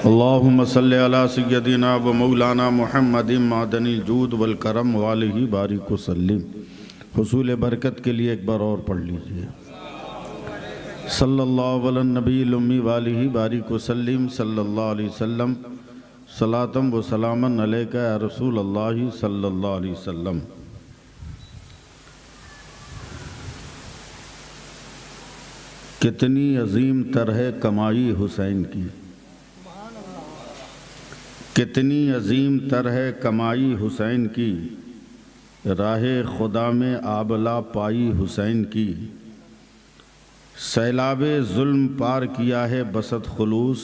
अल्लाहुम्मा सल्लि अला सय्यदिना व मौलाना मुहम्मदिन मादनिल जूद वल करम वालिही बारिक वसल्लिम। हुसूल बरकत के लिए एक बार और पढ़ लीजिए। सल्लल्लाहु अला नबील उम्मी वालिही बारिक वसल्लिम सल्लल्लाहु अलैहि वसल्लम सलातम व सलामन अलैका या रसूल अल्लाह सल्लल्लाहु अलैहि वसल्लम। कितनी अजीम तरह कमाई हुसैन की, कितनी अजीम तरह कमाई हुसैन की, राहे खुदा में आबला पाई हुसैन की। सैलाबे जुल्म पार किया है बसत खुलूस,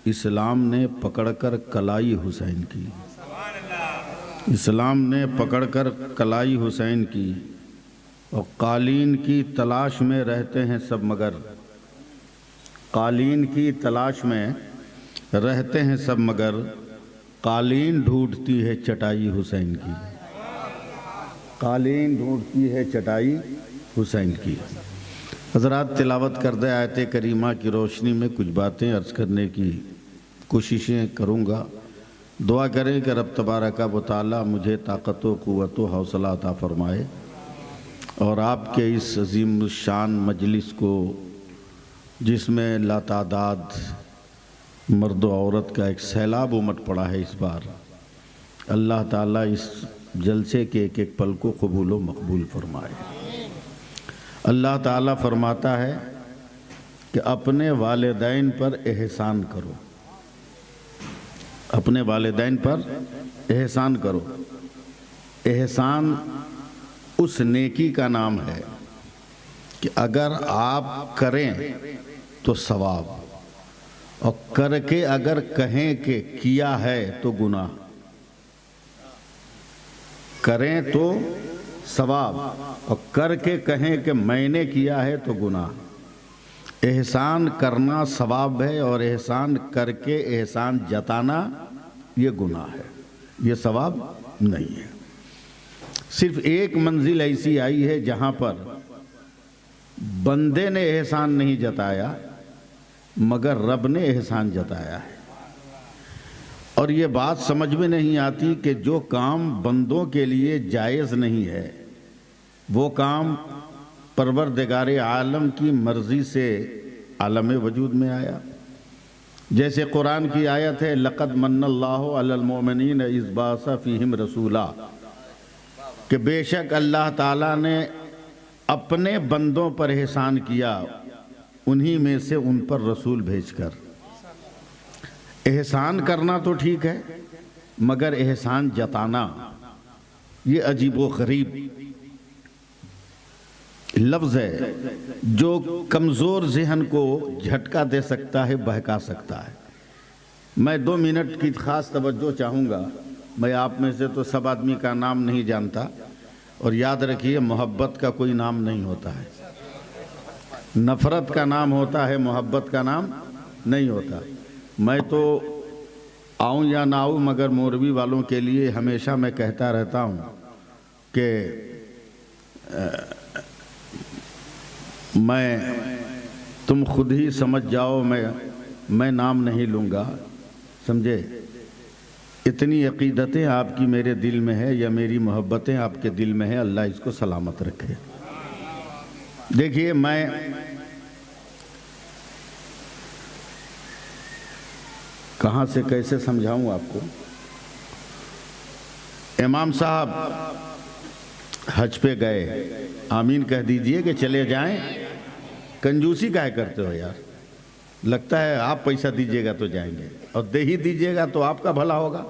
इस्लाम ने पकड़कर कलाई हुसैन की। इस्लाम ने पकड़कर कलाई हुसैन की। और कालीन की तलाश में रहते हैं सब मगर, कालीन की तलाश में रहते हैं सब मगर, कालीन ढूंढती है चटाई हुसैन की। कालीन ढूंढती है चटाई हुसैन की। हज़रात तिलावत करदे आयत करीमा की रोशनी में कुछ बातें अर्ज़ करने की कोशिशें करूँगा। दुआ करें कि रब तबारक व तआला मुझे ताक़त व क़ुव्वत व हौसला अता फ़रमाए और आपके इस अज़ीम शान मजलिस को, जिसमें लातादाद मर्द औरत का एक सैलाब उमट पड़ा है इस बार, अल्लाह ताला इस जलसे के एक एक पल को कबूल व मकबूल फरमाए। अल्लाह ताला फरमाता है कि अपने वालिदैन पर एहसान करो, अपने वालिदैन पर एहसान करो। एहसान उस नेकी का नाम है कि अगर आप करें तो सवाब, और करके अगर कहें कि किया है तो गुनाह। करें तो सवाब और करके कहें कि मैंने किया है तो गुनाह। एहसान करना सवाब है और एहसान करके एहसान जताना ये गुनाह है, ये सवाब नहीं है। सिर्फ एक मंजिल ऐसी आई है जहाँ पर बंदे ने एहसान नहीं जताया मगर रब ने एहसान जताया है। और ये बात समझ में नहीं आती कि जो काम बंदों के लिए जायज़ नहीं है वो काम परवरदिगारे आलम की मर्ज़ी से आलम वजूद में आया। जैसे कुरान की आयत है, लक़द मन्नल्लाहु अलल मोमिनीन इज़ बअसा फ़ीहिम रसूला, कि बेशक अल्लाह ताला ने अपने बंदों पर एहसान किया, उन्हीं में से उन पर रसूल भेजकर। एहसान करना तो ठीक है मगर एहसान जताना ये अजीब व गरीब लफ्ज़ है जो कमज़ोर ज़हन को झटका दे सकता है, बहका सकता है। मैं 2 मिनट की ख़ास तवज्जो चाहूँगा। मैं आप में से तो सब आदमी का नाम नहीं जानता, और याद रखिए मोहब्बत का कोई नाम नहीं होता है। नफ़रत का नाम होता है, मोहब्बत का नाम नहीं होता। मैं तो आऊँ या ना आऊँ मगर मोरवी वालों के लिए हमेशा मैं कहता रहता हूँ कि तुम खुद ही समझ जाओ, मैं नाम नहीं लूँगा, समझे। इतनी अक़ीदतें आपकी मेरे दिल में है या मेरी मोहब्बतें आपके दिल में है, अल्लाह इसको सलामत रखे। देखिए, मैं कहाँ से कैसे समझाऊं आपको। इमाम साहब हज पे गए, आमीन कह दीजिए कि चले जाएं। कंजूसी काहे करते हो यार, लगता है आप पैसा दीजिएगा तो जाएंगे और दे ही दीजिएगा तो आपका भला होगा।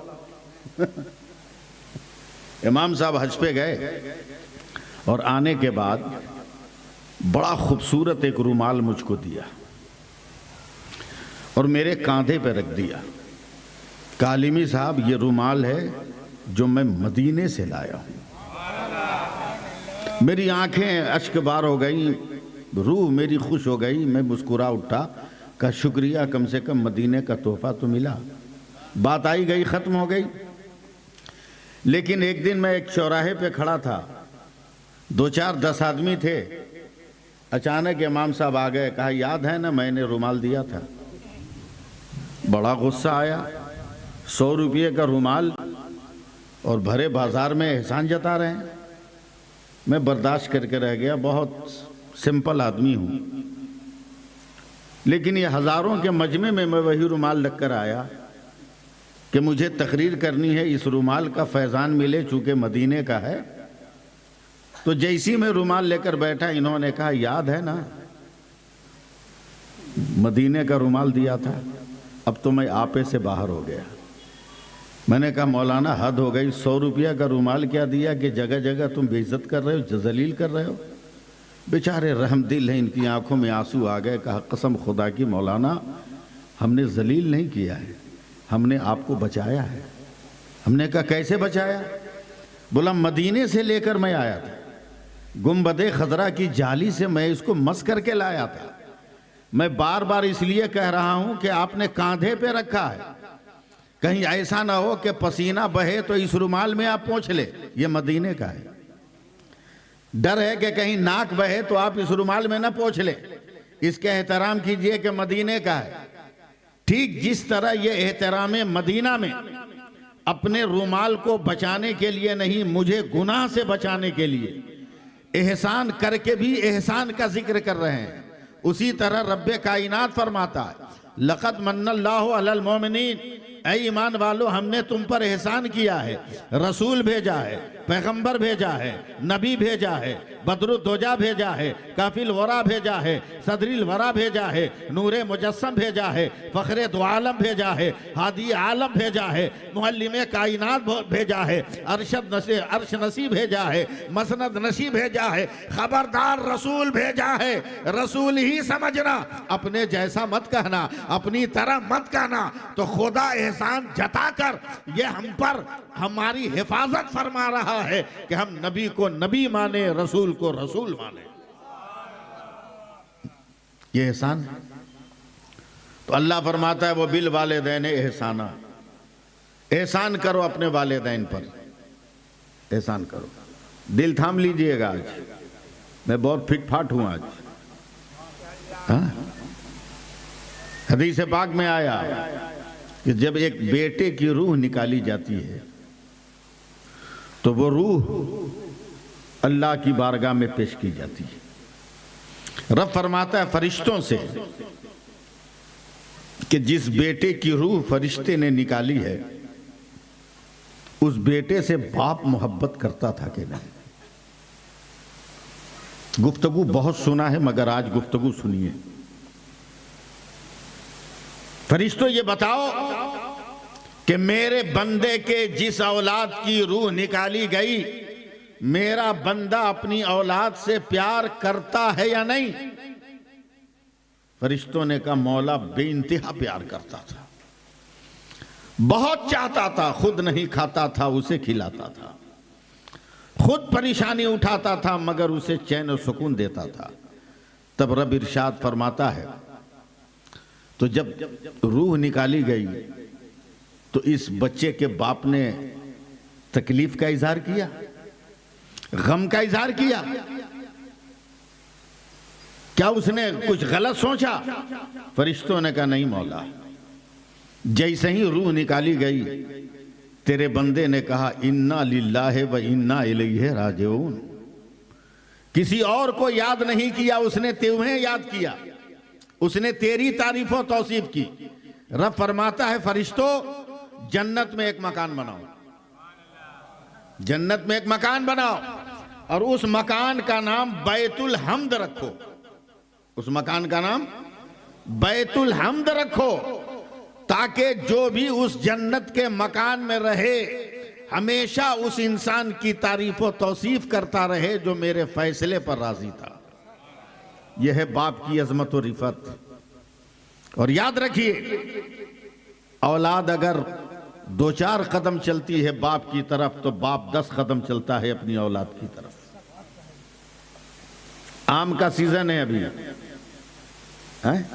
इमाम साहब हज पे गए और आने के बाद बड़ा खूबसूरत एक रुमाल मुझको दिया और मेरे कांधे पे रख दिया। कालिमी साहब, ये रुमाल है जो मैं मदीने से लाया हूँ। मेरी आंखें अश्कबार हो गई, रूह मेरी खुश हो गई, मैं मुस्कुरा उठा, का शुक्रिया, कम से कम मदीने का तोहफा तो मिला। बात आई गई, ख़त्म हो गई। लेकिन एक दिन मैं एक चौराहे पे खड़ा था, 2-4-10 आदमी थे। अचानक इमाम साहब आ गए, कहा याद है ना मैंने रुमाल दिया था। बड़ा गुस्सा आया। 100 रुपये का रुमाल और भरे बाजार में एहसान जता रहे हैं। मैं बर्दाश्त करके रह गया, बहुत सिंपल आदमी हूँ, लेकिन ये हज़ारों के मजमे में मैं वही रुमाल लगकर आया कि मुझे तकरीर करनी है, इस रुमाल का फैज़ान मिले, चूँकि मदीने का है। तो जैसी मैं रुमाल लेकर बैठा, इन्होंने कहा याद है ना, मदीने का रुमाल दिया था। अब तो मैं आपे से बाहर हो गया। मैंने कहा मौलाना हद हो गई, 100 रुपया का रुमाल क्या दिया कि जगह जगह तुम बेइज्जत कर रहे हो, जलील कर रहे हो। बेचारे रहमदिल हैं, इनकी आंखों में आंसू आ गए। कहा कसम खुदा की मौलाना, हमने जलील नहीं किया है, हमने आपको बचाया है। हमने कहा कैसे बचाया? बोला मदीने से लेकर मैं आया था, गुंबदे खजरा की जाली से मैं इसको मस करके लाया था। मैं बार बार इसलिए कह रहा हूं कि आपने कांधे पे रखा है, कहीं ऐसा ना हो कि पसीना बहे तो इस रुमाल में आप पोंछ ले, ये मदीने का है। डर है कि कहीं नाक बहे तो आप इस रुमाल में ना पोंछ ले, इसके एहतराम कीजिए कि मदीने का है। ठीक जिस तरह ये एहतराम मदीना में अपने रुमाल को बचाने के लिए नहीं, मुझे गुनाह से बचाने के लिए एहसान करके भी एहसान का जिक्र कर रहे हैं, उसी तरह रब्बे कायनात फरमाता है लक़द मन्नल्लाहु अलल मोमिनीन, ऐ ईमान वालो हमने तुम पर एहसान किया है, रसूल भेजा है, पैगंबर भेजा है, नबी भेजा है, बदरुद्दोजा भेजा है, काफिल वरा भेजा है, सदरिल वरा भेजा है, नूरे मुजस्सम भेजा है, फ़ख्रे दो आलम भेजा है, हादी आलम भेजा है, मुअल्लिमे कायनात भेजा है, अर्श नसी भेजा है, मसनद नसी भेजा है। खबरदार रसूल भेजा है, रसूल ही समझना, अपने जैसा मत कहना, अपनी तरह मत कहना। तो खुदा एहसान जताकर ये हम पर हमारी हिफाजत फरमा रहा है कि हम नबी को नबी माने, रसूल को रसूल माने। ये एहसान। तो अल्लाह फरमाता है वो बिल वालिदैन एहसाना, एहसान करो अपने वालिदैन पर, एहसान करो। दिल थाम लीजिएगा, आज मैं बहुत फिट फाट हूं आज। हदीस पाक में आया कि जब एक बेटे की रूह निकाली जाती है तो वो रूह अल्लाह की बारगाह में पेश की जाती है। रब फरमाता है फरिश्तों से कि जिस बेटे की रूह फरिश्ते ने निकाली है, उस बेटे से बाप मोहब्बत करता था कि नहीं। गुफ्तगू बहुत सुना है, मगर आज गुफ्तगू सुनिए। फरिश्तों ये बताओ कि मेरे बंदे के जिस औलाद की रूह निकाली गई, मेरा बंदा अपनी औलाद से प्यार करता है या नहीं? फरिश्तों ने कहा मौला बेइंतहा प्यार करता था, बहुत चाहता था, खुद नहीं खाता था, उसे खिलाता था, खुद परेशानी उठाता था, मगर उसे चैन और सुकून देता था। तब रब इरशाद फरमाता है तो जब रूह निकाली गई तो इस बच्चे के बाप ने तकलीफ का इजहार किया, गम का इजहार किया? क्या उसने कुछ गलत सोचा? फरिश्तों ने कहा नहीं मौला, जैसे ही रूह निकाली गई तेरे बंदे ने कहा इन्ना लिल्लाहि व इन्ना इलैहि राजिऊन। किसी और को याद नहीं किया, उसने तुम्हें याद किया, उसने तेरी तारीफ और तौसीफ की। रब फरमाता है फरिश्तों जन्नत में एक मकान बनाओ, जन्नत में एक मकान बनाओ और उस मकान का नाम बैतुल हम्द रखो, उस मकान का नाम बैतुल हम्द रखो, ताकि जो भी उस जन्नत के मकान में रहे हमेशा उस इंसान की तारीफ और तौसीफ करता रहे जो मेरे फैसले पर राजी था। यह है बाप की अजमत और रिफत। और याद रखिए औलाद अगर 2-4 कदम चलती है बाप की तरफ तो बाप 10 कदम चलता है अपनी औलाद की तरफ। आम का सीजन है अभी, है?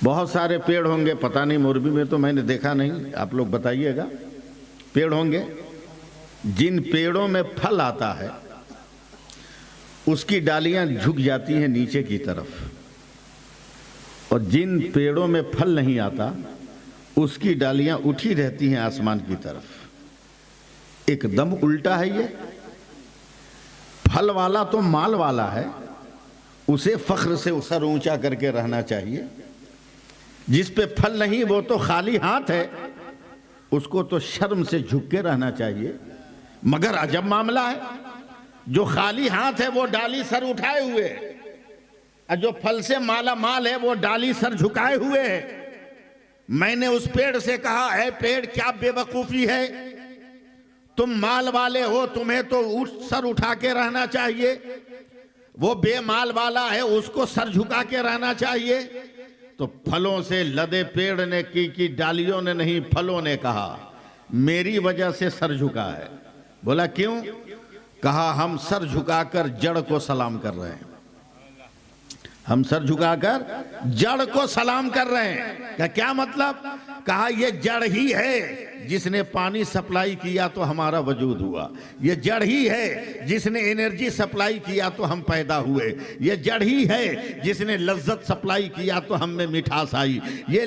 बहुत सारे पेड़ होंगे, पता नहीं मोरबी में तो मैंने देखा नहीं, आप लोग बताइएगा। पेड़ होंगे, जिन पेड़ों में फल आता है उसकी डालियां झुक जाती हैं नीचे की तरफ और जिन पेड़ों में फल नहीं आता उसकी डालियां उठी रहती हैं आसमान की तरफ। एकदम उल्टा है ये। फल वाला तो माल वाला है, उसे फख्र से सर ऊंचा करके रहना चाहिए। जिस पे फल नहीं वो तो खाली हाथ है, उसको तो शर्म से झुक के रहना चाहिए। मगर अजब मामला है, जो खाली हाथ है वो डाली सर उठाए हुए है, और जो फल से माला माल है वो डाली सर झुकाए हुए है। मैंने उस पेड़ से कहा, है पेड़ क्या बेवकूफी है, तुम माल वाले हो, तुम्हें तो सर उठा के रहना चाहिए। वो बेमाल वाला है, उसको सर झुका के रहना चाहिए। तो फलों से लदे पेड़ ने की डालियों ने नहीं, फलों ने कहा मेरी वजह से सर झुका है। बोला क्यों? कहा हम सर झुकाकर जड़ को सलाम कर रहे हैं। हम सर झुकाकर जड़ को सलाम कर रहे हैं। क्या मतलब? कहा ये जड़ ही है जिसने पानी सप्लाई किया तो हमारा वजूद हुआ। ये जड़ ही है जिसने एनर्जी सप्लाई किया तो हम पैदा हुए। ये जड़ ही है जिसने लज्जत सप्लाई किया तो हम में मिठास आई। ये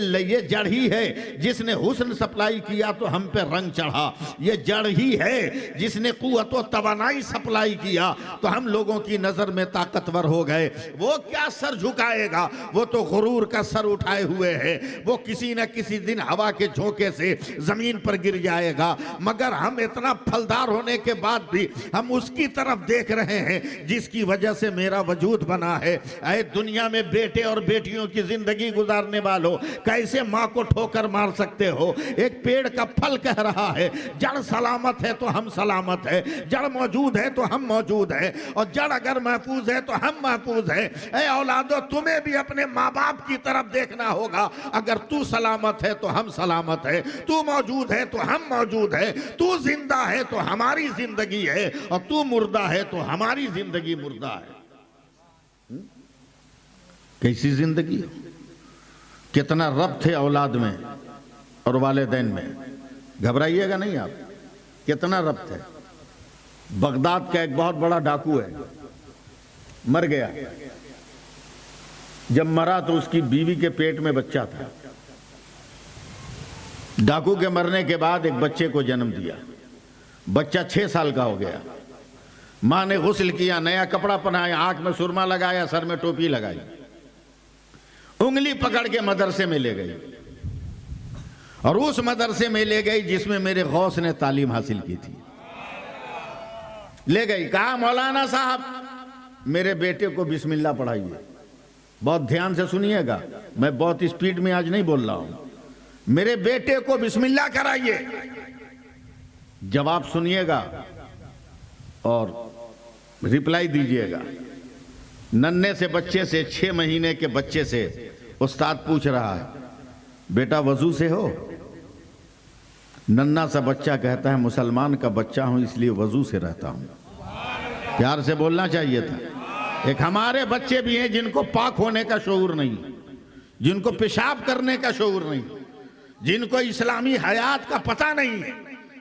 जड़ ही है जिसने हुस्न सप्लाई किया तो हम पे रंग चढ़ा। ये जड़ ही है जिसने कुव्वत व तवानाई सप्लाई किया तो हम लोगों की नजर में ताकतवर हो गए। वो क्या सर झुकाएगा, वो तो गुरूर का सर उठाए हुए है। वो किसी न किसी दिन हवा के झोंके से जमीन पर गिर जाएगा। मगर हम इतना फलदार होने के बाद भी हम उसकी तरफ देख रहे हैं जिसकी वजह से मेरा वजूद बना है। ऐ दुनिया में बेटे और बेटियों की जिंदगी गुजारने वालों, कैसे मां को ठोकर मार सकते हो? एक पेड़ का फल कह रहा है जड़ सलामत है तो हम सलामत है, जड़ मौजूद है तो हम मौजूद है, और जड़ अगर महफूज है तो हम महफूज है। ऐ औलादो, तुम्हें भी अपने माँ बाप की तरफ देखना होगा। अगर तू सलामत है तो हम सलामत है, तू मौजूद है तो हम मौजूद है, तू जिंदा है तो हमारी जिंदगी है, और तू मुर्दा है तो हमारी जिंदगी मुर्दा है। कैसी जिंदगी? कितना रब्त है औलाद में और वालिदैन में। घबराइएगा नहीं आप, कितना रब्त है। बगदाद का एक बहुत बड़ा डाकू है, मर गया। जब मरा तो उसकी बीवी के पेट में बच्चा था। डाकू के मरने के बाद एक बच्चे को जन्म दिया। बच्चा 6 साल का हो गया। मां ने गुस्ल किया, नया कपड़ा पहनाया, आंख में सुरमा लगाया, सर में टोपी लगाई, उंगली पकड़ के मदरसे में ले गई, और उस मदरसे में ले गई जिसमें मेरे गौस ने तालीम हासिल की थी। ले गई, कहा मौलाना साहब मेरे बेटे को बिस्मिल्लाह पढ़ाइए। बहुत ध्यान से सुनिएगा, मैं बहुत स्पीड में आज नहीं बोल रहा हूं। मेरे बेटे को बिस्मिल्लाह कराइए। जवाब सुनिएगा और रिप्लाई दीजिएगा। नन्हे से बच्चे से, 6 महीने के बच्चे से उस्ताद पूछ रहा है, बेटा वजू से हो? नन्हा सा बच्चा कहता है, मुसलमान का बच्चा हूं इसलिए वजू से रहता हूं। प्यार से बोलना चाहिए था। एक हमारे बच्चे भी हैं जिनको पाक होने का शऊर नहीं, जिनको पेशाब करने का शऊर नहीं, जिनको इस्लामी हयात का पता नहीं है,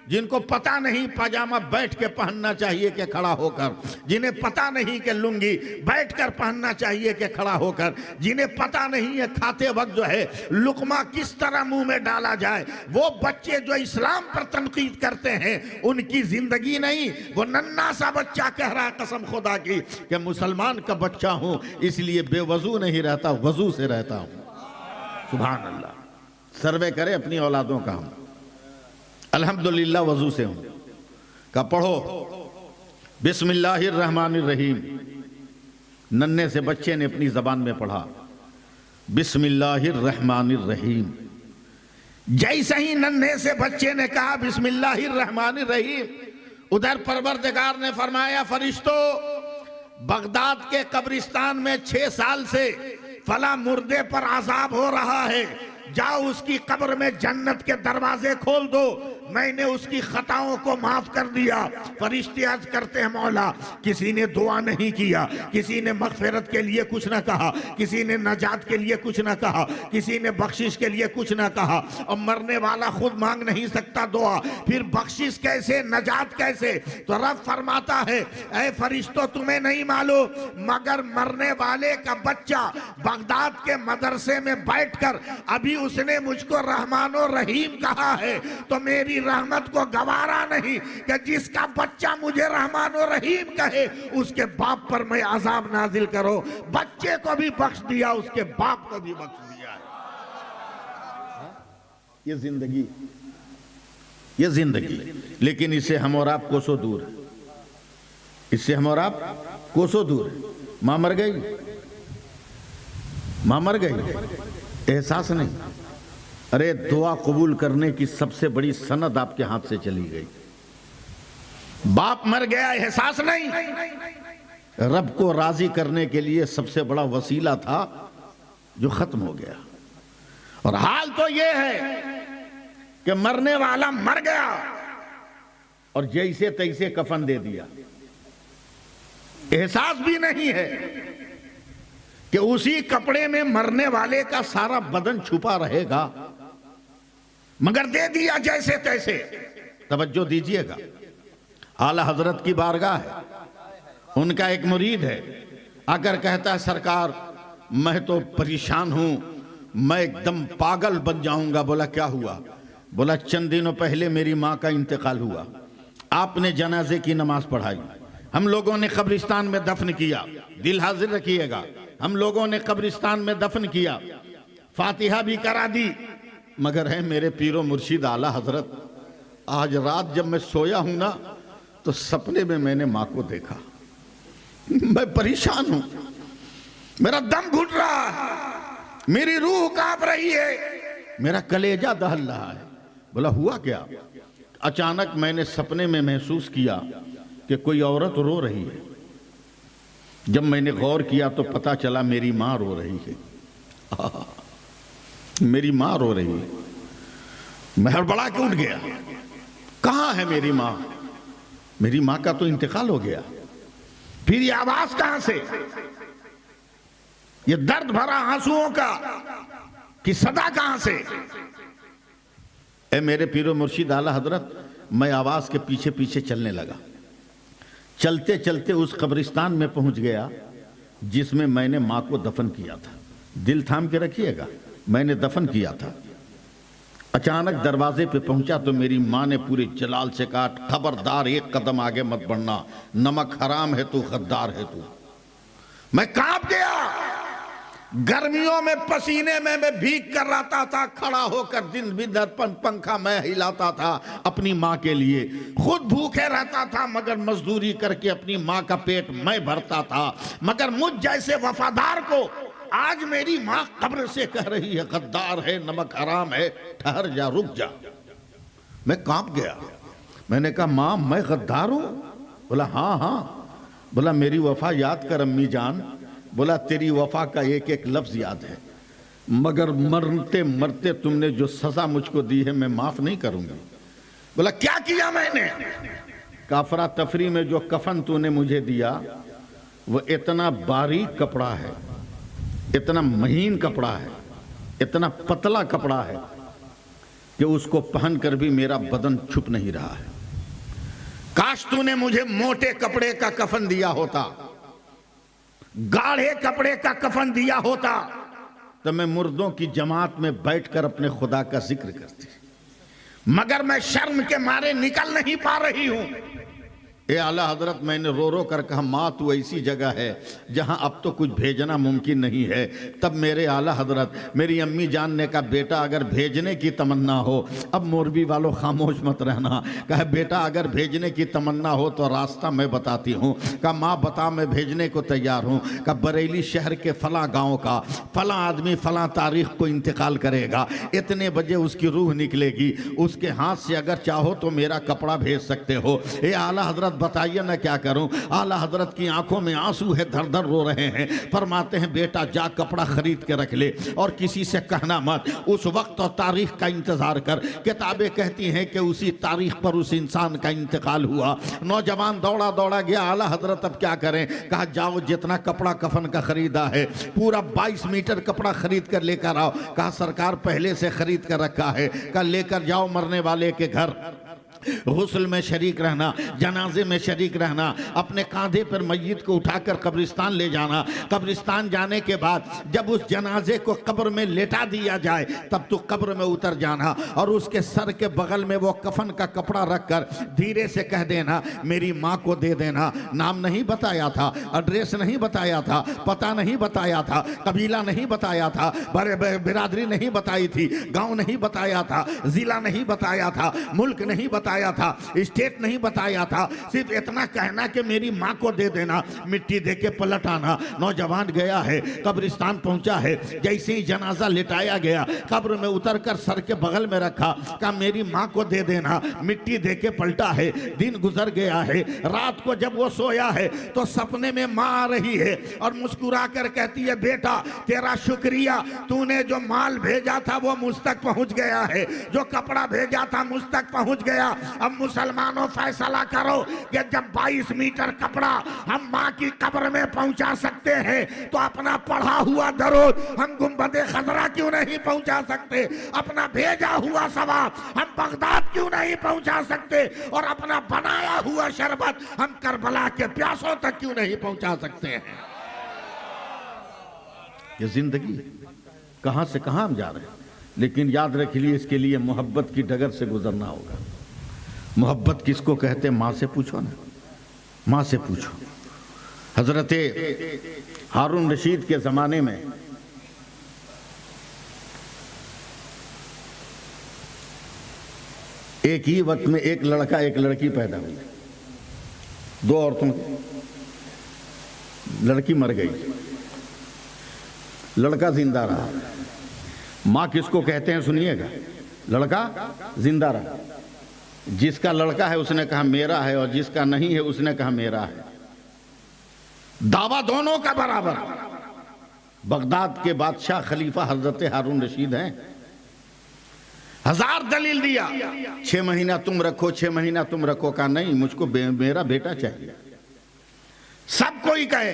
जिनको पता नहीं पजामा बैठ के पहनना चाहिए कि खड़ा होकर, जिन्हें पता नहीं कि लुंगी बैठकर पहनना चाहिए कि खड़ा होकर, जिन्हें पता नहीं है खाते वक्त जो है लुकमा किस तरह मुंह में डाला जाए, वो बच्चे जो इस्लाम पर तनकीद करते हैं उनकी जिंदगी नहीं। वो नन्हा सा बच्चा कह रहा है कसम खुदा की कि मुसलमान का बच्चा हूं इसलिए बेवजू नहीं रहता, वजू से रहता हूं। सुभान अल्लाह। सर्वे करें अपनी औलादों का। हम अल्हम्दुलिल्लाह वजू से हूं का पढ़ो बिस्मिल्लाहिर्रहमानिर्रहीम। नन्हे से बच्चे ने अपनी जबान में पढ़ा बिस्मिल्लाहिर्रहमानिर्रहीम। जैसे ही नन्हे से बच्चे ने कहा बिस्मिल्लाहिर्रहमानिर्रहीम, उधर परवरदिगार ने फरमाया, फरिश्तों बगदाद के कब्रिस्तान में 6 साल से फला मुर्दे पर अजाब हो रहा है, जाओ उसकी कब्र में जन्नत के दरवाजे खोल दो, मैंने उसकी खताओं को माफ कर दिया। फरिश्ते अर्ज करते हैं मौला, किसी ने दुआ नहीं किया, किसी ने मगफिरत के लिए कुछ ना कहा, किसी ने नजात के लिए कुछ ना कहा, किसी ने बख्शिश के लिए कुछ ना कहा, और मरने वाला खुद मांग नहीं सकता दुआ, फिर बख्शिश कैसे, नजात कैसे? तो रब फरमाता है, ऐ फरिश्तों तुम्हें नहीं मालूम मगर मरने वाले का बच्चा बगदाद के मदरसे में बैठकर अभी उसने मुझको रहमान और रहीम कहा है, तो मेरी रहमत को गवारा नहीं कि जिसका बच्चा मुझे रहमान और रहीम कहे उसके बाप पर मैं अजाब नाजिल करो। बच्चे को भी बख्श दिया, उसके बाप को भी बख्श दिया। ये जिंदगी, लेकिन इससे हम और आप कोसों दूर है, इससे हम और आप कोसों दूर है। मां मर गई, मां मर गई, एहसास नहीं। अरे दुआ कबूल करने की सबसे बड़ी सनद आपके हाथ से चली गई। बाप मर गया, एहसास नहीं। रब को राजी करने के लिए सबसे बड़ा वसीला था जो खत्म हो गया। और हाल तो यह है कि मरने वाला मर गया और जैसे तैसे कफन दे दिया। एहसास भी नहीं है कि उसी कपड़े में मरने वाले का सारा बदन छुपा रहेगा, मगर दे दिया जैसे तैसे। तवज्जो दीजिएगा, आला हजरत की बारगाह है, उनका एक मुरीद है, आकर कहता है सरकार मैं तो परेशान हूं, मैं एकदम पागल बन जाऊंगा। बोला क्या हुआ? बोला चंद दिनों पहले मेरी मां का इंतकाल हुआ, आपने जनाजे की नमाज पढ़ाई, हम लोगों ने कब्रिस्तान में दफन किया, दिल हाजिर रखिएगा, हम लोगों ने कब्रिस्तान में दफन किया, फातिहा भी करा दी, मगर है मेरे पीरो मुर्शिद आला हजरत, आज रात जब मैं सोया हूं ना तो सपने में मैंने मां को देखा। मैं परेशान हूं, मेरा दम घुट रहा है, मेरी रूह कांप रही है, मेरा कलेजा दहल रहा है। बोला हुआ क्या? अचानक मैंने सपने में महसूस किया कि कोई औरत रो रही है। जब मैंने गौर किया तो पता चला मेरी मां रो रही है। मेरी मां रो रही है। मैं हड़बड़ा के उठ गया, कहां है मेरी मां? मेरी मां का तो इंतकाल हो गया। फिर ये आवाज कहां से, ये दर्द भरा आंसुओं का कि सदा कहां से? ए मेरे पीरो मुर्शिद आला हजरत, मैं आवाज के पीछे पीछे चलने लगा। चलते चलते उस कब्रिस्तान में पहुंच गया जिसमें मैंने मां को दफन किया था। दिल थाम के रखिएगा, मैंने दफन किया था। अचानक दरवाजे पे पहुंचा तो मेरी मां ने पूरे जलाल से कहा, खबरदार एक कदम आगे मत बढ़ना, नमक हराम है तू, गद्दार है तू। मैं कांप गया। गर्मियों में पसीने में मैं भीग कर रहता था, खड़ा होकर दिन भर पंखा मैं हिलाता था अपनी माँ के लिए। खुद भूखे रहता था मगर मजदूरी करके अपनी माँ का पेट मैं भरता था। मगर मुझ जैसे वफादार को आज मेरी माँ कब्र से कह रही है गद्दार है, नमक हराम है, ठहर जा, रुक जा। मैं कांप गया। मैंने कहा माँ मैं गद्दार हूं? बोला हाँ हाँ। बोला मेरी वफा याद कर अम्मी जान। बोला तेरी वफा का एक एक लफ्ज याद है, मगर मरते मरते तुमने जो सजा मुझको दी है मैं माफ नहीं करूंगी। बोला क्या किया मैंने? काफरा तफरी में जो कफन तूने मुझे दिया वो इतना बारीक कपड़ा है, इतना महीन कपड़ा है, इतना पतला कपड़ा है कि उसको पहनकर भी मेरा बदन छुप नहीं रहा है। काश तूने मुझे मोटे कपड़े का कफन दिया होता, गाढ़े कपड़े का कफन दिया होता, तो मैं मुर्दों की जमात में बैठकर अपने खुदा का जिक्र करती। मगर मैं शर्म के मारे निकल नहीं पा रही हूं। ए आला हजरत, मैंने रो रो कर कहा माँ तू ऐसी जगह है जहाँ अब तो कुछ भेजना मुमकिन नहीं है। तब मेरे आला हजरत मेरी अम्मी जान ने कहा बेटा अगर भेजने की तमन्ना हो, अब मोरबी वालों खामोश मत रहना, कहा बेटा अगर भेजने की तमन्ना हो तो रास्ता मैं बताती हूँ। कहा माँ बता, मैं भेजने को तैयार हूँ। कहा बरेली शहर के फला गाँव का फला आदमी फला तारीख को इंतकाल करेगा, इतने बजे उसकी रूह निकलेगी, उसके हाथ से अगर चाहो तो मेरा कपड़ा भेज सकते हो। ए आला हजरत बताइए ना क्या करूं। आला हजरत की आंखों में आंसू है, धर धर रो रहे हैं। फरमाते हैं बेटा जा कपड़ा खरीद के रख ले और किसी से कहना मत, उस वक्त और तारीख का इंतजार कर। किताबें कहती हैं कि उसी तारीख पर उस इंसान का इंतकाल हुआ। नौजवान दौड़ा दौड़ा गया, आला हजरत अब क्या करें। कहा जाओ जितना कपड़ा कफन का खरीदा है पूरा 22 मीटर कपड़ा खरीद कर लेकर आओ। कहा सरकार पहले से खरीद कर रखा है। कहा लेकर जाओ मरने वाले के घर, गुस्ल में शरीक रहना, जनाजे में शरीक रहना, अपने कांधे पर मैयत को उठाकर कब्रिस्तान ले जाना। कब्रिस्तान जाने के बाद जब उस जनाजे को कब्र में लेटा दिया जाए तब तो कब्र में उतर जाना और उसके सर के बगल में वो कफन का कपड़ा रखकर धीरे से कह देना मेरी माँ को दे देना। नाम नहीं बताया था, एड्रेस नहीं बताया था, पता नहीं बताया था, कबीला नहीं बताया था, बिरादरी नहीं बताई थी, गांव नहीं बताया था, जिला नहीं बताया था, मुल्क नहीं बताया था, स्टेट नहीं बताया था, सिर्फ इतना कहना कि मेरी माँ को दे देना, मिट्टी दे के पलट आना। नौजवान गया है, कब्रिस्तान पहुंचा है, जैसे ही जनाजा लिटाया गया कब्र में उतरकर सर के बगल में रखा, कहा मेरी माँ को दे देना, मिट्टी दे के पलटा है। दिन गुजर गया है, रात को जब वो सोया है तो सपने में माँ आ रही है और मुस्कुरा कर कहती है बेटा तेरा शुक्रिया, तूने जो माल भेजा था वो मुझ तक पहुंच गया है, जो कपड़ा भेजा था मुझ तक पहुंच गया। अब मुसलमानों फैसला करो कि जब 22 मीटर कपड़ा हम माँ की कब्र में पहुंचा सकते हैं तो अपना पढ़ा हुआ दरूद हम गुंबदे खजरा क्यों नहीं पहुंचा सकते, अपना भेजा हुआ सवाब हम बगदाद क्यों नहीं पहुंचा सकते, और अपना बनाया हुआ शरबत हम करबला के प्यासों तक क्यों नहीं पहुंचा सकते हैं। ये जिंदगी कहां से कहां हम जा रहे हैं, लेकिन याद रख लिए इसके लिए मोहब्बत की डगर से गुजरना होगा। मोहब्बत किसको कहते हैं, माँ से पूछो ना, माँ से पूछो। हजरत हारून रशीद के ज़माने में एक ही वक्त में एक लड़का एक लड़की पैदा हुई, दो औरतों की, लड़की मर गई, लड़का जिंदा रहा। माँ किसको कहते हैं सुनिएगा, लड़का जिंदा रहा। जिसका लड़का है उसने कहा मेरा है और जिसका नहीं है उसने कहा मेरा है, दावा दोनों का बराबर। बगदाद के बादशाह खलीफा हजरत हारून रशीद हैं, 1000 दलील दिया, 6 महीना तुम रखो, 6 महीना तुम रखो, कहा नहीं मुझको मेरा बेटा चाहिए। सब कोई कहे,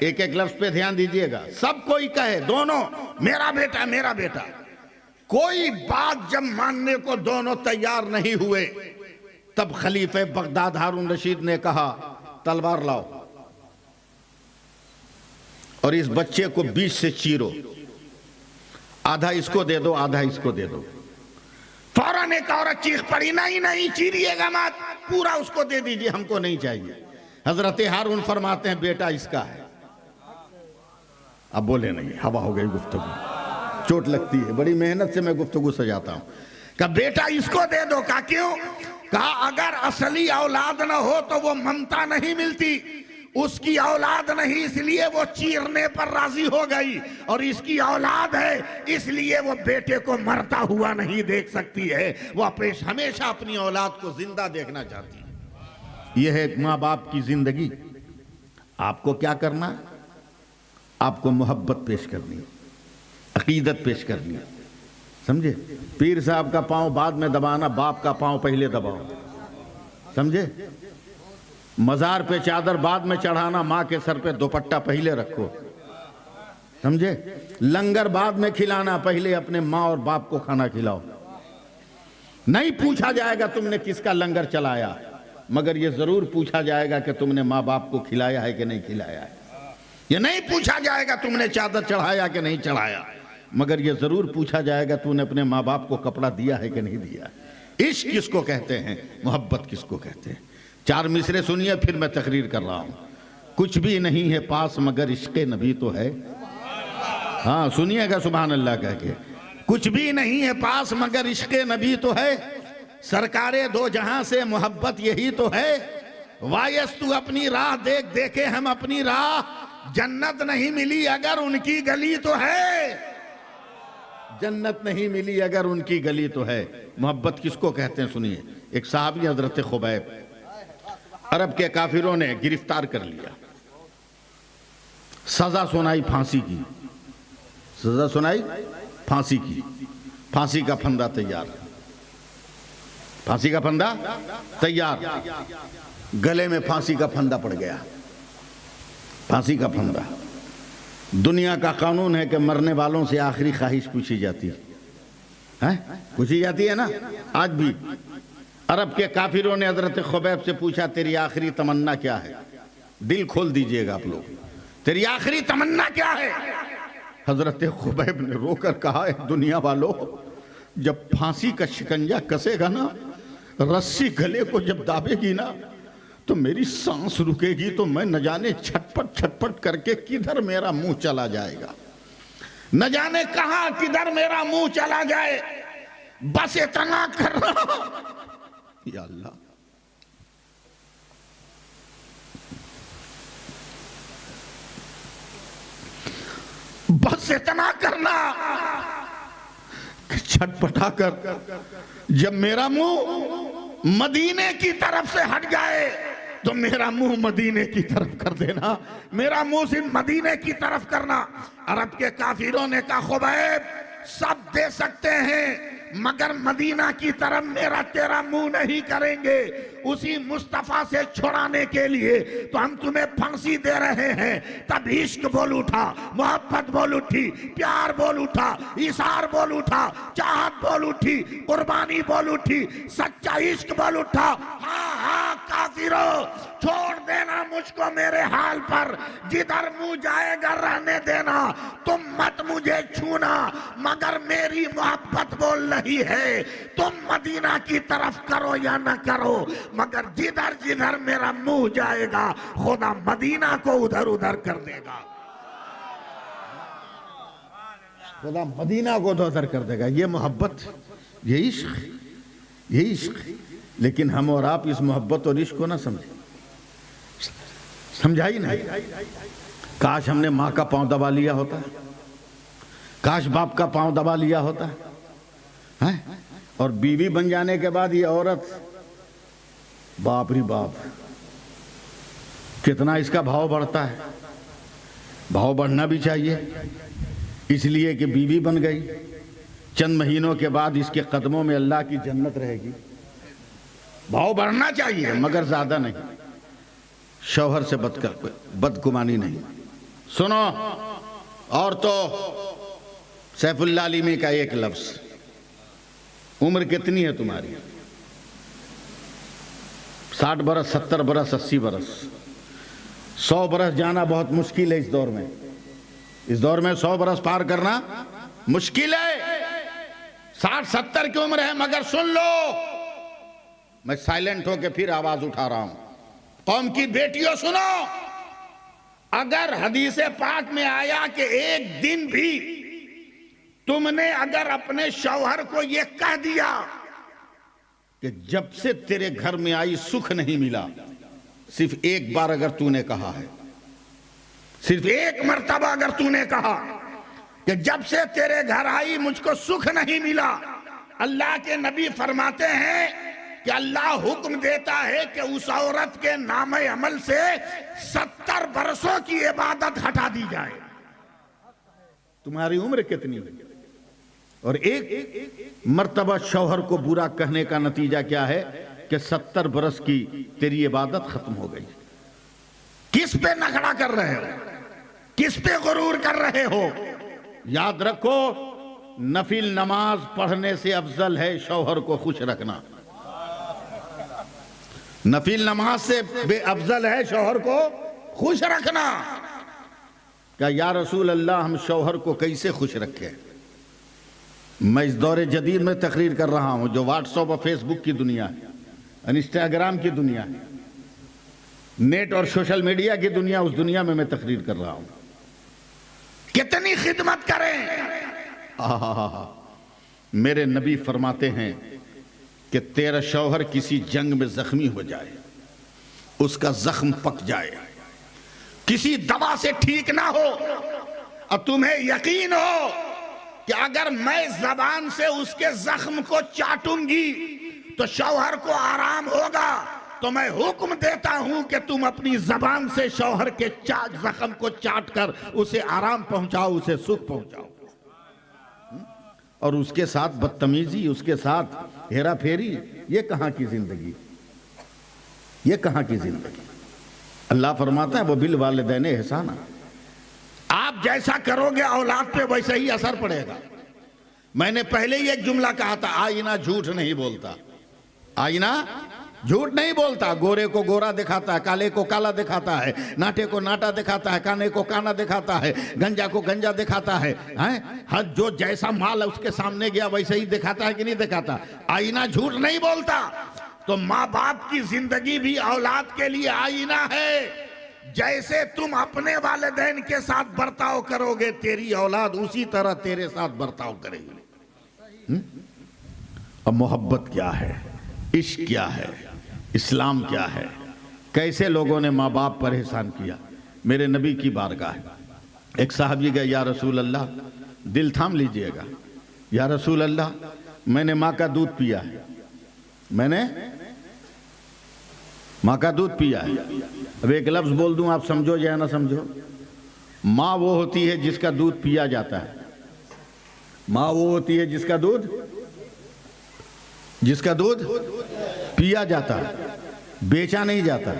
एक एक लफ्ज पे ध्यान दीजिएगा, सब कोई कहे दोनों मेरा बेटा मेरा बेटा। कोई बात जब मानने को दोनों तैयार नहीं हुए तब खलीफे बगदाद हारून रशीद ने कहा तलवार लाओ और इस बच्चे को बीच से चीरो, आधा इसको दे दो आधा इसको दे दो। फौरन एक औरत चीख पड़ी नहीं नहीं चीरिएगा मत, पूरा उसको दे दीजिए, हमको नहीं चाहिए। हजरत हारून फरमाते हैं बेटा इसका है। अब बोले नहीं, हवा हो गई गुफ्तगू, चोट लगती है, बड़ी मेहनत से मैं गुफ्तगू सजाता हूं। कहा बेटा इसको दे दो। कहा क्यों? कहा अगर असली औलाद ना हो तो वो ममता नहीं मिलती, उसकी औलाद नहीं इसलिए वो चीरने पर राजी हो गई, और इसकी औलाद है इसलिए वो बेटे को मरता हुआ नहीं देख सकती है, वो हमेशा अपनी औलाद को जिंदा देखना चाहती है। यह है माँ बाप की जिंदगी। आपको क्या करना है? आपको मोहब्बत पेश करनी है, अकीदत पेश करनी है, समझे? पीर साहब का पांव बाद में दबाना, बाप का पांव पहले दबाओ, समझे? मजार पे चादर बाद में चढ़ाना, माँ के सर पे दुपट्टा पहले रखो, समझे? लंगर बाद में खिलाना, पहले अपने माँ और बाप को खाना खिलाओ। नहीं पूछा जाएगा तुमने किसका लंगर चलाया, मगर ये जरूर पूछा जाएगा कि तुमने माँ बाप को खिलाया है कि नहीं खिलाया है। ये नहीं पूछा जाएगा तुमने चादर चढ़ाया कि नहीं चढ़ाया, मगर ये जरूर पूछा जाएगा तूने अपने माँ बाप को कपड़ा दिया है कि नहीं दिया। इश्क किसको कहते हैं, मोहब्बत किसको कहते हैं? 4 मिसरे सुनिए, फिर मैं तकरीर कर रहा हूं। कुछ भी नहीं है पास मगर इश्क़े नबी तो है। हाँ सुनिएगा सुभान अल्लाह कह के, कुछ भी नहीं है पास मगर इश्क़े नबी तो है, सरकारे दो जहां से मोहब्बत यही तो है। वायस तू अपनी राह देख, देखे हम अपनी राह, जन्नत नहीं मिली अगर उनकी गली तो है, जन्नत नहीं मिली अगर उनकी गली तो है। मोहब्बत किसको कहते हैं सुनिए। एक साहबी हजरत खुबैब अरब के काफिरों ने गिरफ्तार कर लिया, सजा सुनाई फांसी की, सजा सुनाई फांसी की। फांसी का फंदा तैयार, फांसी का फंदा तैयार, गले में फांसी का फंदा पड़ गया, फांसी का फंदा। दुनिया का कानून है कि मरने वालों से आखिरी ख्वाहिश पूछी जाती है, पूछी जाती है ना आज भी। अरब के काफिरों ने हजरत खुबैब से पूछा, तेरी आखिरी तमन्ना क्या है? दिल खोल दीजिएगा आप लोग, तेरी आखिरी तमन्ना क्या है? हजरत खुबैब ने रोकर कहा, है दुनिया वालों, जब फांसी का शिकंजा कसेगा ना, रस्सी गले को जब दाबेगी ना, तो मेरी सांस रुकेगी, तो मैं न जाने छटपट छटपट करके किधर मेरा मुंह चला जाएगा, न जाने कहां किधर मेरा मुंह चला जाए, बस इतना कर रहा। या अल्लाह, बस इतना करना कि छटपटा कर जब मेरा मुंह मदीने की तरफ से हट जाए, तो मेरा मुंह मदीने की तरफ कर देना, मेरा मुंह सिर्फ मदीने की तरफ करना। अरब के काफिरों ने कहा, खुबैब सब दे सकते हैं मगर मदीना की तरफ मेरा तेरा मुंह नहीं करेंगे। उसी मुस्तफा से छुड़ाने के लिए तो हम तुम्हें फांसी दे रहे हैं। तब इश्क बोल उठा, मोहब्बत बोल उठी, प्यार बोल उठा, इशार बोल उठा, चाहत बोल उठी, कुर्बानी बोल उठी, सच्चा इश्क बोल उठा। हाँ हाँ काफिरों, छोड़ देना मुझको मेरे हाल पर, जिधर मुंह जाएगा रहने देना, तुम मत मुझे छूना, मगर मेरी मोहब्बत बोल रही है, तुम मदीना की तरफ करो या न करो, मगर जिधर जिधर मेरा मुंह जाएगा खुदा मदीना को उधर उधर कर देगा, खुदा मदीना को उधर कर देगा। ये मोहब्बत, ये इश्क, ये इश्क। लेकिन हम और आप इस मोहब्बत और इश्क को ना समझे, समझा ही नहीं। काश हमने माँ का पांव दबा लिया होता, काश बाप का पांव दबा लिया होता है। और बीवी बन जाने के बाद ये औरत, बाप रे बाप, कितना इसका भाव बढ़ता है। भाव बढ़ना भी चाहिए, इसलिए कि बीवी बन गई, चंद महीनों के बाद इसके कदमों में अल्लाह की जन्नत रहेगी। भाव बढ़ना चाहिए मगर ज्यादा नहीं, शौहर से बदगुमानी नहीं। सुनो, और तो सैफुल्लाह अलीमी का एक लफ्ज, उम्र कितनी है तुम्हारी? 60 बरस, 70 बरस, 80 बरस, 100 बरस जाना बहुत मुश्किल है इस दौर में। इस दौर में 100 बरस पार करना मुश्किल है। 60-70 की उम्र है, मगर सुन लो, मैं साइलेंट होकर फिर आवाज उठा रहा हूं, कौम की बेटियों सुनो, अगर हदीसे पाक में आया कि एक दिन भी तुमने अगर अपने शौहर को यह कह दिया कि जब से तेरे घर में आई सुख नहीं मिला, सिर्फ एक बार अगर तूने कहा है, सिर्फ एक मर्तबा अगर तूने कहा कि जब से तेरे घर आई मुझको सुख नहीं मिला, अल्लाह के नबी फरमाते हैं कि अल्लाह हुक्म देता है कि उस औरत के नामे अमल से 70 बरसों की इबादत हटा दी जाए। तुम्हारी उम्र कितनी है? और एक मर्तबा शौहर को बुरा कहने का नतीजा क्या है कि 70 बरस की तेरी इबादत खत्म हो गई। किस पे नखड़ा कर रहे हो? किस पे गुरूर कर रहे हो? याद रखो, नफिल नमाज पढ़ने से अफजल है शौहर को खुश रखना। नफिल नमाज से बेअफजल है शौहर को खुश रखना। क्या या रसूल अल्लाह, हम शौहर को कैसे खुश रखें? मैं इस दौरे जदीद में तकरीर कर रहा हूं, जो व्हाट्सएप और फेसबुक की दुनिया है, इंस्टाग्राम की दुनिया है, नेट और सोशल मीडिया की दुनिया, उस दुनिया में मैं तकरीर कर रहा हूं। कितनी खिदमत करें। मेरे नबी फरमाते हैं कि तेरा शौहर किसी जंग में जख्मी हो जाए, उसका जख्म पक जाए, किसी दवा से ठीक ना हो, और तुम्हें यकीन हो कि अगर मैं जबान से उसके जख्म को चाटूंगी तो शौहर को आराम होगा, तो मैं हुक्म देता हूं कि तुम अपनी जबान से शौहर के जख्म को चाट कर उसे आराम पहुंचाओ, उसे सुख पहुंचाओ। और उसके साथ बदतमीजी, उसके साथ हेरा फेरी, ये कहां की जिंदगी, ये कहां की जिंदगी। अल्लाह फरमाता है वो बिल वालिदैन एहसाना, आप जैसा करोगे औलाद पे वैसा ही असर पड़ेगा। मैंने पहले ही एक जुमला कहा था, आईना झूठ नहीं बोलता, आईना झूठ नहीं बोलता। गोरे को गोरा दिखाता है, काले को काला दिखाता है, नाटे को नाटा दिखाता है, काने को काना दिखाता है, गंजा को गंजा दिखाता है, हैं? हर जो जैसा माल उसके सामने गया वैसे ही दिखाता है कि नहीं दिखाता। आईना झूठ नहीं बोलता। तो माँ बाप की जिंदगी भी औलाद के लिए आईना है। जैसे तुम अपने वालिदैन के साथ बर्ताव करोगे, तेरी औलाद उसी तरह तेरे साथ बर्ताव करेगी। अब मोहब्बत क्या है, इश्क क्या है, इस्लाम क्या है, कैसे लोगों ने माँ बाप पर एहसान किया। मेरे नबी की बारगाह है, एक साहबी गए, या रसूल अल्लाह, दिल थाम लीजिएगा, या रसूल अल्लाह मैंने माँ का दूध पिया है, मैंने माँ का दूध पिया है। अब एक लफ्ज बोल दूं, आप समझो या ना समझो। माँ वो होती है जिसका दूध पिया जाता है, माँ वो होती है जिसका दूध पिया जाता है, बेचा नहीं जाता।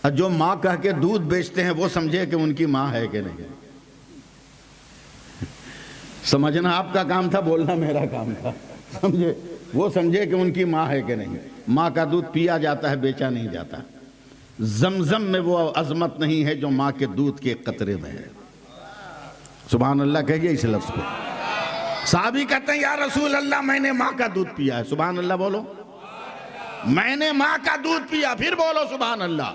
और जो माँ कह के दूध बेचते हैं वो समझे कि उनकी माँ है कि नहीं। समझना आपका काम था, बोलना मेरा काम था, समझे। वो समझे कि उनकी माँ है कि नहीं। माँ का दूध पिया जाता है, बेचा नहीं जाता। जमजम में वो अजमत नहीं है जो माँ के दूध के कतरे में है। सुभान अल्लाह कहिए इस लफ्ज को। साहबी कहते हैं, या रसूल अल्लाह मैंने माँ का दूध पिया है। सुभान अल्लाह बोलो। मैंने माँ का दूध पिया, फिर बोलो सुभान अल्लाह,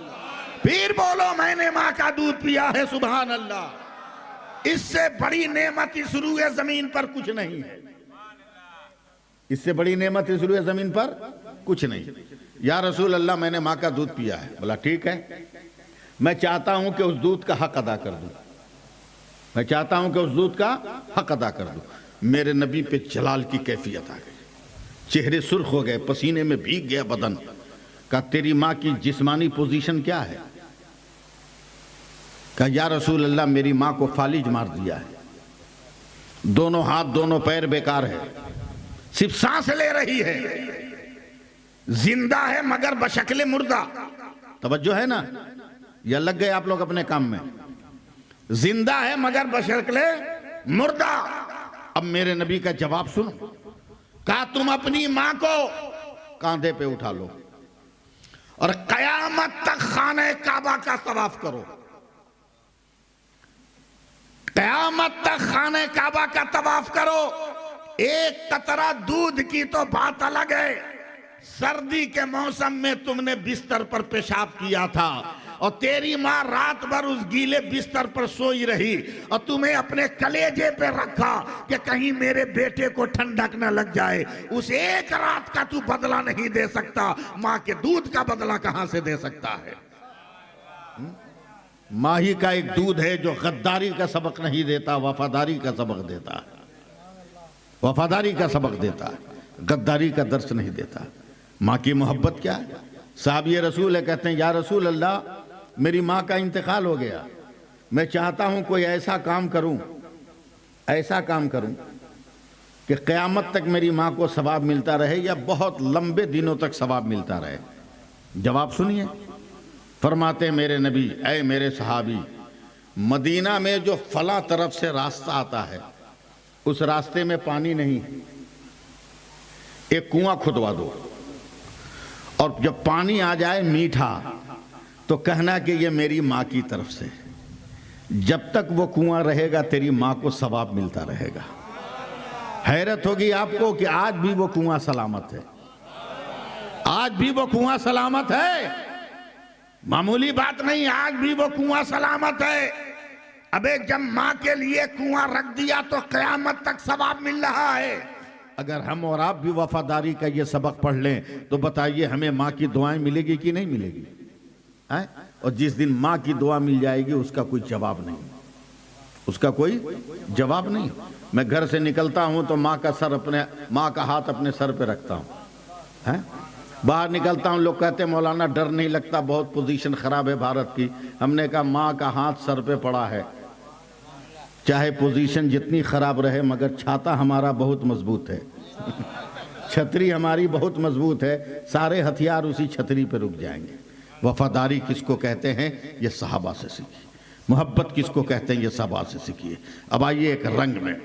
फिर बोलो मैंने माँ का दूध पिया है। सुभान अल्लाह। इससे बड़ी नेमत इस रूए जमीन पर कुछ नहीं है, इससे बड़ी नेमत इस रूए जमीन पर कुछ नहीं। या रसूल अल्लाह मैंने माँ का दूध पिया है। बोला ठीक है, मैं चाहता हूं कि उस दूध का हक अदा कर दूं, मैं चाहता हूं कि उस दूध का हक अदा कर दूं। मेरे नबी पे जलाल की कैफियत आ गई, चेहरे सुर्ख हो गए, पसीने में भीग गया बदन। कहा तेरी माँ की जिस्मानी पोजीशन क्या है? कहा या रसूल अल्लाह मेरी माँ को फालिज मार दिया है, दोनों हाथ दोनों पैर बेकार है, सिर्फ सांस ले रही है, जिंदा है मगर बशक्ले मुर्दा। तवज्जो है ना, या लग गए आप लोग अपने काम में। जिंदा है मगर बशक्ले मुर्दा। अब मेरे नबी का जवाब सुनो। कहा तुम अपनी माँ को कांधे पे उठा लो और कयामत तक खाने काबा का तवाफ करो, कयामत तक खाने काबा का तवाफ करो। एक कतरा दूध की तो बात अलग है, सर्दी के मौसम में तुमने बिस्तर पर पेशाब किया था और तेरी माँ रात भर उस गीले बिस्तर पर सोई रही और तुम्हें अपने कलेजे पे रखा कि कहीं मेरे बेटे को ठंडक न लग जाए। उस एक रात का तू बदला नहीं दे सकता, माँ के दूध का बदला कहां से दे सकता है? माँ ही का एक दूध है जो गद्दारी का सबक नहीं देता, वफादारी का सबक देता है, वफादारी का सबक देता है, गद्दारी का दर्श नहीं देता। माँ की मोहब्बत क्या है? साहब ये रसूल है, कहते हैं या रसूल अल्लाह मेरी माँ का इंतकाल हो गया, मैं चाहता हूँ कोई ऐसा काम करूँ, ऐसा काम करूँ कि क़यामत तक मेरी माँ को सवाब मिलता रहे या बहुत लंबे दिनों तक सवाब मिलता रहे। जवाब सुनिए, फरमाते मेरे नबी, ऐ मेरे सहाबी, मदीना में जो फला तरफ से रास्ता आता है उस रास्ते में पानी नहीं, एक कुआं खुदवा दो और जब पानी आ जाए मीठा तो कहना कि ये मेरी माँ की तरफ से। जब तक वो कुआं रहेगा तेरी माँ को सवाब मिलता रहेगा। हैरत होगी आपको कि आज भी वो कुआं सलामत है, आज भी वो कुआं सलामत है, मामूली बात नहीं, आज भी वो कुआं सलामत है। अब एक जब माँ के लिए कुआं रख दिया तो कयामत तक सवाब मिल रहा है। अगर हम और आप भी वफादारी का ये सबक पढ़ लें तो बताइए हमें माँ की दुआएं मिलेगी कि नहीं मिलेगी? है? और जिस दिन माँ की दुआ मिल जाएगी उसका कोई जवाब नहीं, उसका कोई जवाब नहीं। मैं घर से निकलता हूं तो माँ का हाथ अपने सर पे रखता हूं, है? बाहर निकलता हूँ, लोग कहते हैं मौलाना डर नहीं लगता, बहुत पोजीशन खराब है भारत की। हमने कहा माँ का हाथ सर पे पड़ा है, चाहे पोजीशन जितनी खराब रहे मगर छाता हमारा बहुत मजबूत है छतरी हमारी बहुत मजबूत है, सारे हथियार उसी छतरी पे रुक जाएंगे। वफादारी किसको कहते हैं, ये सहाबा से सीखिए। मोहब्बत किसको कहते हैं, ये सहाबा से सीखिए। अब आइए एक रंग में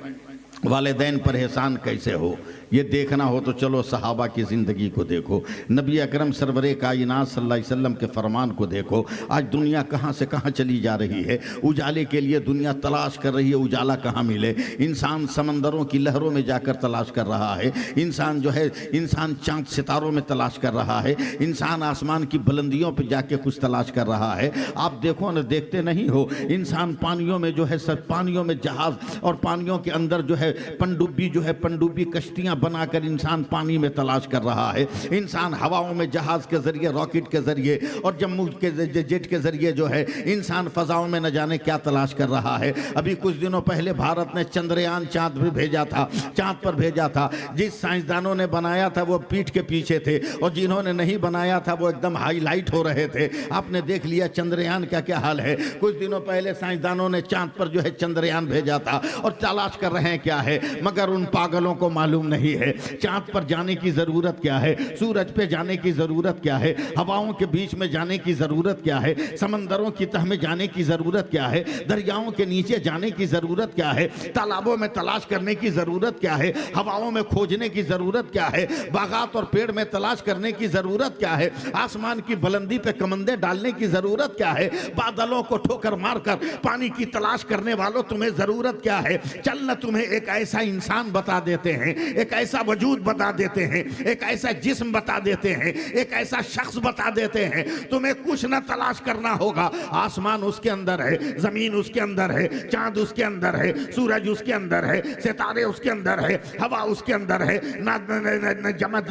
वालिदैन पर एहसान कैसे हो ये देखना हो तो चलो सहाबा की ज़िंदगी को देखो, नबी अकरम सरवरे कायनात सल्लल्लाहु अलैहि वसल्लम के फरमान को देखो। आज दुनिया कहाँ से कहाँ चली जा रही है, उजाले के लिए दुनिया तलाश कर रही है, उजाला कहाँ मिले। इंसान समंदरों की लहरों में जाकर तलाश कर रहा है, इंसान जो है इंसान चाँद सितारों में तलाश कर रहा है, इंसान आसमान की बुलंदियों पर जाके कुछ तलाश कर रहा है। आप देखो ना, देखते नहीं हो, इंसान पानियों में जो है सब पानियों में जहाज़ और पानियों के अंदर जो है पनडुब्बी जो है पनडुब्बी कश्तियां बनाकर इंसान पानी में तलाश कर रहा है। इंसान हवाओं में जहाज के जरिए, रॉकेट के जरिए और जम्मू के जेट के जरिए जो है इंसान फजाओं में न जाने क्या तलाश कर रहा है। अभी कुछ दिनों पहले भारत ने चंद्रयान चांद पर भेजा था, चांद पर भेजा था। जिस साइंसदानों ने बनाया था वो पीठ के पीछे थे और जिन्होंने नहीं बनाया था वो एकदम हाईलाइट हो रहे थे। आपने देख लिया चंद्रयान का क्या हाल है। कुछ दिनों पहले साइंसदानों ने चांद पर जो है चंद्रयान भेजा था और तलाश कर रहे हैं क्या है, मगर उन पागलों को मालूम नहीं है चांद पर जाने की जरूरत क्या है, सूरज पे जाने की जरूरत क्या है, हवाओं के बीच में जाने की जरूरत क्या है, समंदरों की तह में जाने की जरूरत क्या है, दरियाओं के नीचे जाने की जरूरत क्या है, तालाबों में तलाश करने की जरूरत क्या है, हवाओं में खोजने की जरूरत क्या है, बागात और पेड़ में तलाश करने की जरूरत क्या है, आसमान की बुलंदी पे कमंदे डालने की जरूरत क्या है, बादलों को ठोकर मारकर पानी की तलाश करने वालों तुम्हें जरूरत क्या है। चलना तुम्हें एक ऐसा इंसान बता देते हैं, एक ऐसा वजूद बता देते हैं, एक ऐसा जिस्म बता देते हैं, एक ऐसा शख्स बता देते हैं। तुम्हें कुछ न तलाश करना होगा, आसमान उसके अंदर है, जमीन उसके अंदर है, चांद उसके अंदर है, सूरज उसके अंदर है, सितारे उसके अंदर है, हवा उसके अंदर है,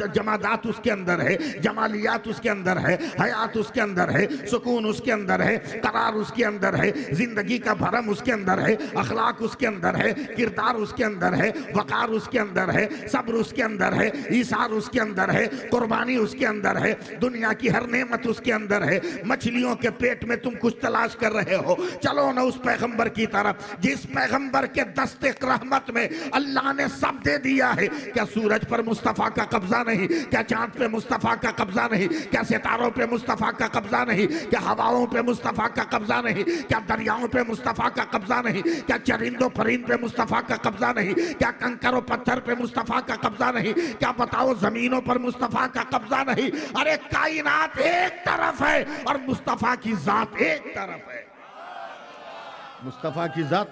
जमादात उसके अंदर है, जमालियात उसके अंदर है, हयात उसके अंदर है, सुकून उसके अंदर है, करार उसके अंदर है, जिंदगी का भरम उसके अंदर है, अखलाक उसके अंदर है, किरदार उसके अंदर है, वकार उसके अंदर है, सब्र उसके अंदर है, ईसार उसके अंदर है, कुर्बानी उसके अंदर है, दुनिया की हर नेमत उसके अंदर है। मछलियों के पेट में तुम कुछ तलाश कर रहे हो, चलो ना उस पैगंबर की तरफ जिस पैगंबर के दस्ते रहमत में अल्लाह ने सब दे दिया है। क्या सूरज पर मुस्तफा का कब्जा नहीं, क्या चांद पे मुस्तफा का कब्जा नहीं, क्या सितारों पे मुस्तफा का कब्जा नहीं, क्या हवाओं पे मुस्तफा का कब्जा नहीं, क्या दरियाओं पे मुस्तफा का कब्जा नहीं, क्या चरिंदों परिंद पे मुस्तफा का कब्जा नहीं, क्या कंकरों पत्थर पे मुस्तफा का कब्जा नहीं, क्या बताओ जमीनों पर मुस्तफा का कब्जा नहीं। अरे कायनात एक तरफ है और मुस्तफा की जात एक तरफ है। मुस्तफा की जात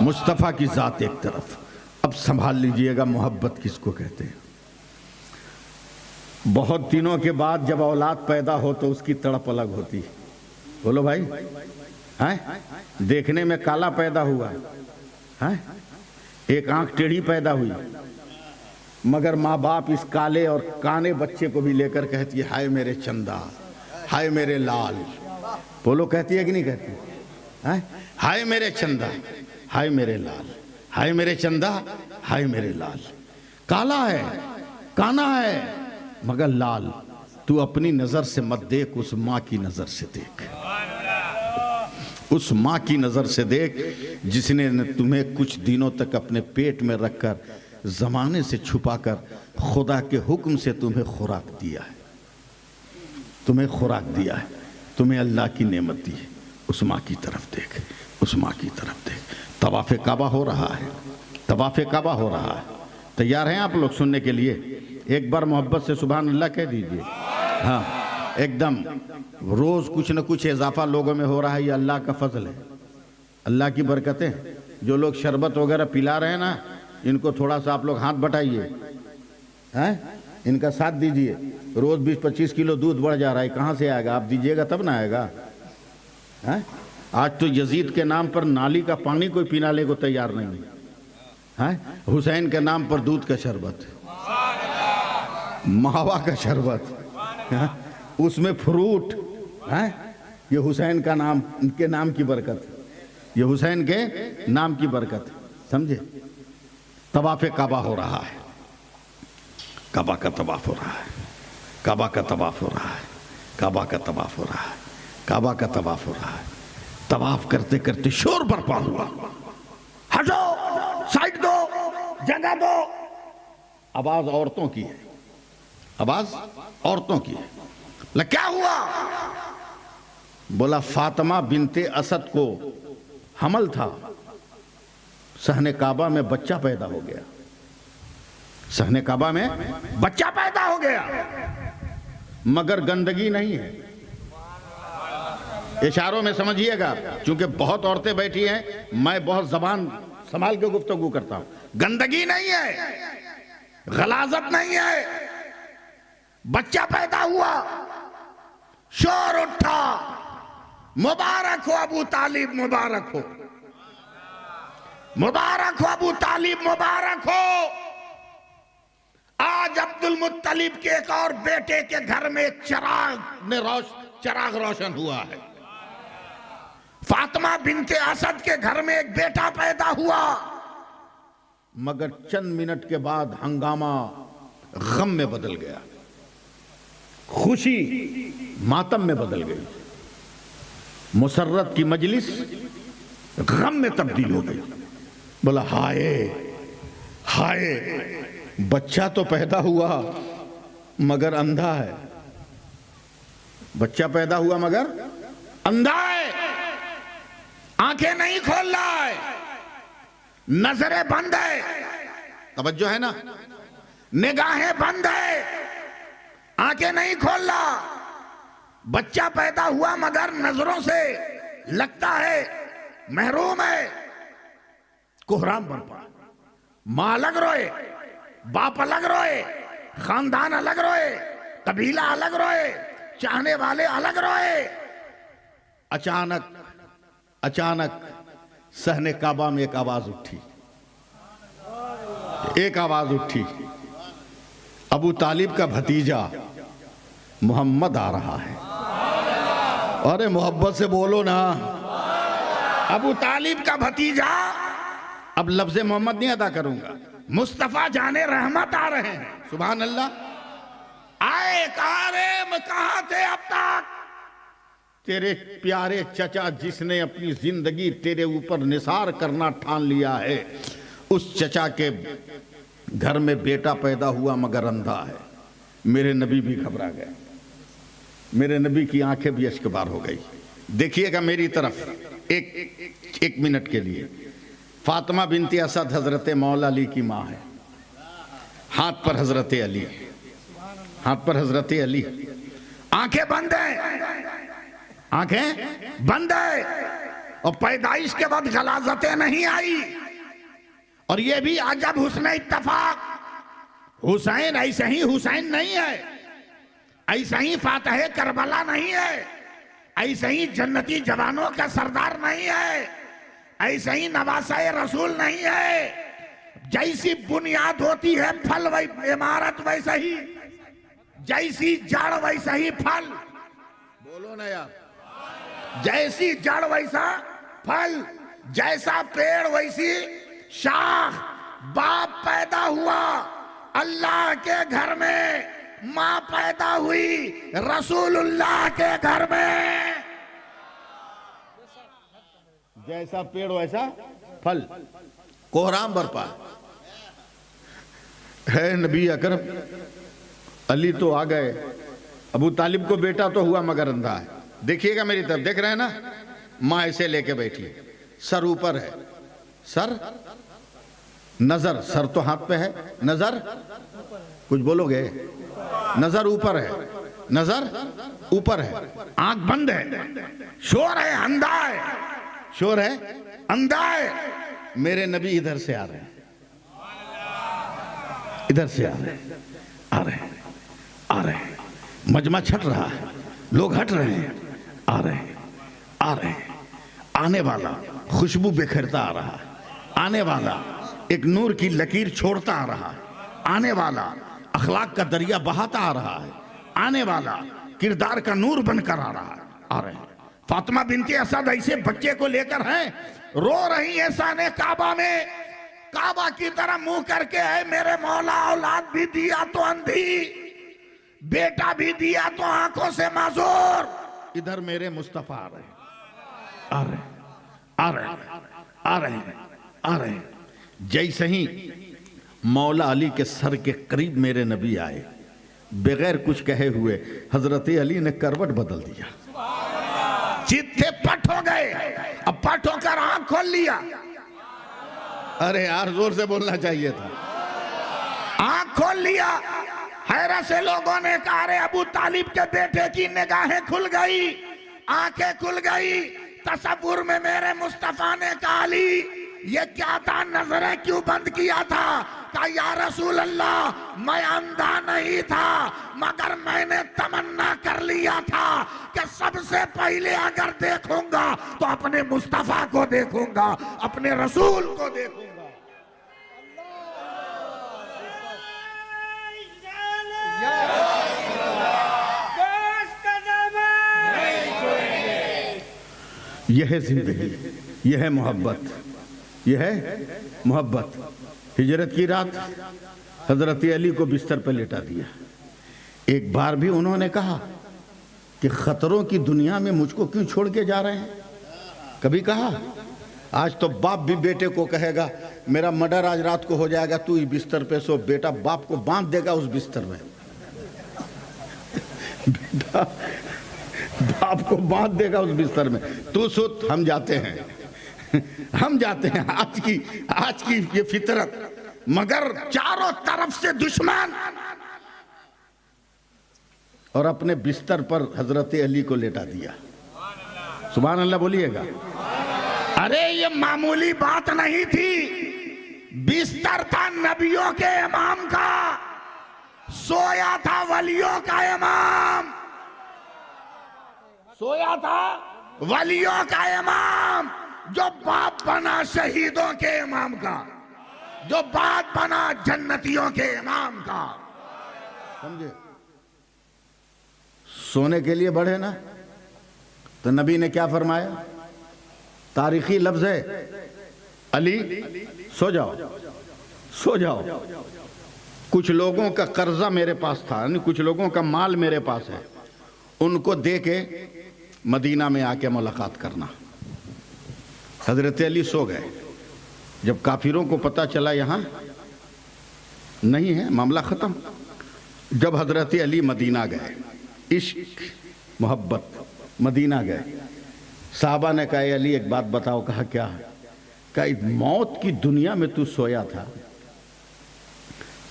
मुस्तफा की जात एक तरफ। अब संभाल लीजिएगा मोहब्बत किसको कहते हैं। बहुत दिनों के बाद जब औलाद पैदा हो तो उसकी तड़प अलग होती है। बोलो भाई, हैं? देखने में काला पैदा हुआ है, एक आंख टेढ़ी पैदा हुई, मगर माँ बाप इस काले और काने बच्चे को भी लेकर कहती है हाय मेरे चंदा, हाय मेरे लाल। बोलो कहती है कि नहीं कहती है? हाय मेरे चंदा, हाय मेरे लाल, हाय मेरे चंदा, हाय मेरे लाल। काला है, काना है, मगर लाल। तू अपनी नजर से मत देख, उस माँ की नजर से देख, उस माँ की नजर से देख जिसने तुम्हें कुछ दिनों तक अपने पेट में रखकर जमाने से छुपाकर खुदा के हुक्म से तुम्हें खुराक दिया है, तुम्हें खुराक दिया है, तुम्हें अल्लाह की नेमत दी है। उस माँ की तरफ देख, उस माँ की तरफ देख। तवाफ़े काबा हो रहा है, तवाफ़े काबा हो रहा है। तैयार हैं आप लोग सुनने के लिए? एक बार मोहब्बत से सुभान अल्लाह कह दीजिए। हाँ, एकदम रोज़ कुछ न कुछ इजाफा लोगों में हो रहा है। ये अल्लाह का फजल है, अल्लाह की बरकतें। जो लोग शरबत वगैरह पिला रहे हैं ना, इनको थोड़ा सा आप लोग हाथ बटाइए, हैं, इनका साथ दीजिए। रोज़ 20-25 किलो दूध बढ़ जा रहा है, कहाँ से आएगा? आप दीजिएगा तब ना आएगा। हैं, आज तो यजीद के नाम पर नाली का पानी कोई पीने को तैयार नहीं है। हुसैन के नाम पर दूध का शरबत, मावा का शरबत, उसमें फ्रूट है। ये हुसैन का नाम, इनके नाम की बरकत, ये हुसैन के नाम की बरकत समझे? तवाफ़े काबा हो रहा है, काबा का तवाफ हो रहा है, काबा का तवाफ हो रहा है, काबा का तवाफ हो रहा है, काबा का तवाफ हो रहा है। तवाफ करते करते शोर बरपा हुआ, हटो, साइड दो, जगह दो। आवाज औरतों की है, आवाज औरतों की है। क्या हुआ? बोला फातिमा बिनते असद को हमल था, सहने काबा में बच्चा पैदा हो गया, सहने काबा में बच्चा पैदा हो गया, मगर गंदगी नहीं है। इशारों में समझिएगा, क्योंकि बहुत औरतें बैठी हैं, मैं बहुत जबान संभाल के गुफ्तगू करता हूं। गंदगी नहीं है, गलाजत नहीं है, बच्चा पैदा हुआ, शोर उठा, मुबारक हो अबू तालिब, मुबारक हो, मुबारक हो अबू तालिब, मुबारक हो। आज अब्दुल मुत्तलिब के एक और बेटे के घर में चिराग रोशन हुआ है। फातिमा बिनते असद के घर में एक बेटा पैदा हुआ, मगर चंद मिनट के बाद हंगामा गम में बदल गया, खुशी मातम में बदल गई, मुसर्रत की मजलिस गम में तब्दील हो गई। बोला हाय हाय, बच्चा तो पैदा हुआ मगर अंधा है, बच्चा पैदा हुआ मगर अंधा है, आंखें नहीं खोल रहा है, नजरें बंद है, तवज्जो है ना, निगाहें बंद है, आंखें नहीं खोल रहा, बच्चा पैदा हुआ मगर नजरों से लगता है महरूम है। कोहराम बरपा, मां अलग रोए, बाप अलग रोए, खानदान अलग रोए, कबीला अलग रोए, चाहने वाले अलग रोए। अचानक अचानक सहने काबा में एक आवाज उठी, एक आवाज उठी, अबू तालिब का भतीजा मोहम्मद आ रहा है। अरे मोहब्बत से बोलो ना, अबू तालिब का भतीजा, अब लफ्ज़ मोहम्मद नहीं अदा करूंगा, मुस्तफा जाने रहमत आ रहे हैं। सुभान अल्लाह। आए कारेम, कहां थे अब तक? तेरे प्यारे चचा जिसने अपनी जिंदगी तेरे ऊपर निसार करना ठान लिया है, उस चचा के घर में बेटा पैदा हुआ मगर अंधा है। मेरे नबी भी घबरा गए, मेरे नबी की आंखें भी अश्कबार हो गई। देखिएगा मेरी तरफ एक मिनट के लिए। फातिमा बिनती असद हजरत मौला अली की माँ है, हाथ पर हजरत अली, हाथ पर हजरत अली, आंखें बंद है, आंखें बंद है, और पैदाइश के बाद गलाजतें नहीं आई। और ये भी अजब हुस्न इत्तफाक, हुसैन ऐसे ही हुसैन नहीं है, ऐसा ही फातह करबला नहीं है, ऐसे ही जन्नती जवानों का सरदार नहीं है, ऐसे ही नवासाए रसूल नहीं है। जैसी बुनियाद होती है फल वही इमारत वैसा ही, जैसी जड़ वैसा ही फल। बोलो ना यार, जैसी जड़ वैसा फल, जैसा पेड़ वैसी शाख। बाप पैदा हुआ अल्लाह के घर में, मां पैदा हुई रसूलुल्लाह के घर में। जैसा पेड़ वैसा फल, कोहराम बरपा है। नबी अकरम अली तो आ गए, अबू तालिब को बेटा तो हुआ मगर अंधा है। देखिएगा मेरी तरफ, देख रहे हैं ना, मां ऐसे लेके बैठी, सर ऊपर है, सर नजर, सर तो हाथ पे है, नजर कुछ बोलोगे, नजर ऊपर है, नजर ऊपर है, आंख बंद है, शोर है, अंधा है, शोर है, अंधा है। मेरे नबी इधर से आ रहे हैं, इधर से आ रहे हैं, आ रहे हैं, आ रहे हैं, मजमा छट रहा है, लोग हट रहे हैं, आ रहे हैं, आ रहे हैं। आने वाला खुशबू बिखेरता आ रहा है, आने वाला एक नूर की लकीर छोड़ता आ रहा है, आने वाला अखलाक का दरिया बहाता आ रहा है, आने वाला किरदार का नूर बनकर आ रहा है, आ रहे हैं। फातिमा बिनते असद ऐसे बच्चे को लेकर हैं, रो रही है साने काबा में, काबा की तरह मुंह करके है मेरे मौला औलाद भी दिया तो अंधी, बेटा भी दिया तो आंखों से माजूर। इधर मेरे मुस्तफा आ रहे आ रहे आ रहे आ रहे आ रहे। जैसे ही मौला अली के सर के करीब मेरे नबी आए, बगैर कुछ कहे हुए हजरत अली ने करवट बदल दिया। चित्ते पट हो गए। अब पट होकर आंख खोल लिया। अरे यार जोर से बोलना चाहिए था। आंख खोल लिया। हैरत से लोगों ने कहा रे अबू तालिब के बेटे की निगाहें खुल गई, आंखें खुल गई। तसव्वुर में मेरे मुस्तफा ने कहा अली ये क्या था, नजरें क्यों बंद किया था? कहा या रसूल अल्लाह मैं अंधा नहीं था, मगर मैंने तमन्ना कर लिया था कि सबसे पहले अगर देखूंगा तो अपने मुस्तफा को देखूंगा, अपने रसूल को देखूंगा। यह है जिंदगी, यह है मोहब्बत, यह है मोहब्बत। हिजरत की रात हजरत अली को बिस्तर पर लेटा दिया। एक बार भी उन्होंने कहा कि खतरों की दुनिया में मुझको क्यों छोड़ के जा रहे हैं? कभी कहा? आज तो बाप भी बेटे को कहेगा मेरा मर्डर आज रात को हो जाएगा, तू इस बिस्तर पे सो। बेटा बाप को बांध देगा उस बिस्तर में। बेटा बाप को बांध देगा उस बिस्तर में, तू सुत, हम जाते हैं हम जाते हैं। आज की ये फितरत। मगर चारों तरफ से दुश्मन, और अपने बिस्तर पर हजरत अली को लेटा दिया। सुभान अल्लाह बोलिएगा। अरे ये मामूली बात नहीं थी। बिस्तर था नबियों के इमाम का, सोया था वलियों का इमाम, सोया था वलियों का इमाम, जो बाप बना शहीदों के इमाम का, जो बाप बना जन्नतियों के इमाम का। समझे? सोने के लिए बढ़े ना, तो नबी ने क्या फरमाया? तारीखी लफ्ज है, अली सो जाओ, सो जाओ। कुछ लोगों का कर्जा मेरे पास था, कुछ लोगों का माल मेरे पास है, उनको दे के मदीना में आके मुलाकात करना। हजरत अली सो गए। जब काफिरों को पता चला यहाँ नहीं है, मामला खत्म। जब हजरत अली मदीना गए, इश्क मोहब्बत, मदीना गए, साहबा ने कहा अली एक बात बताओ। कहा क्या? कहा मौत की दुनिया में तू सोया था,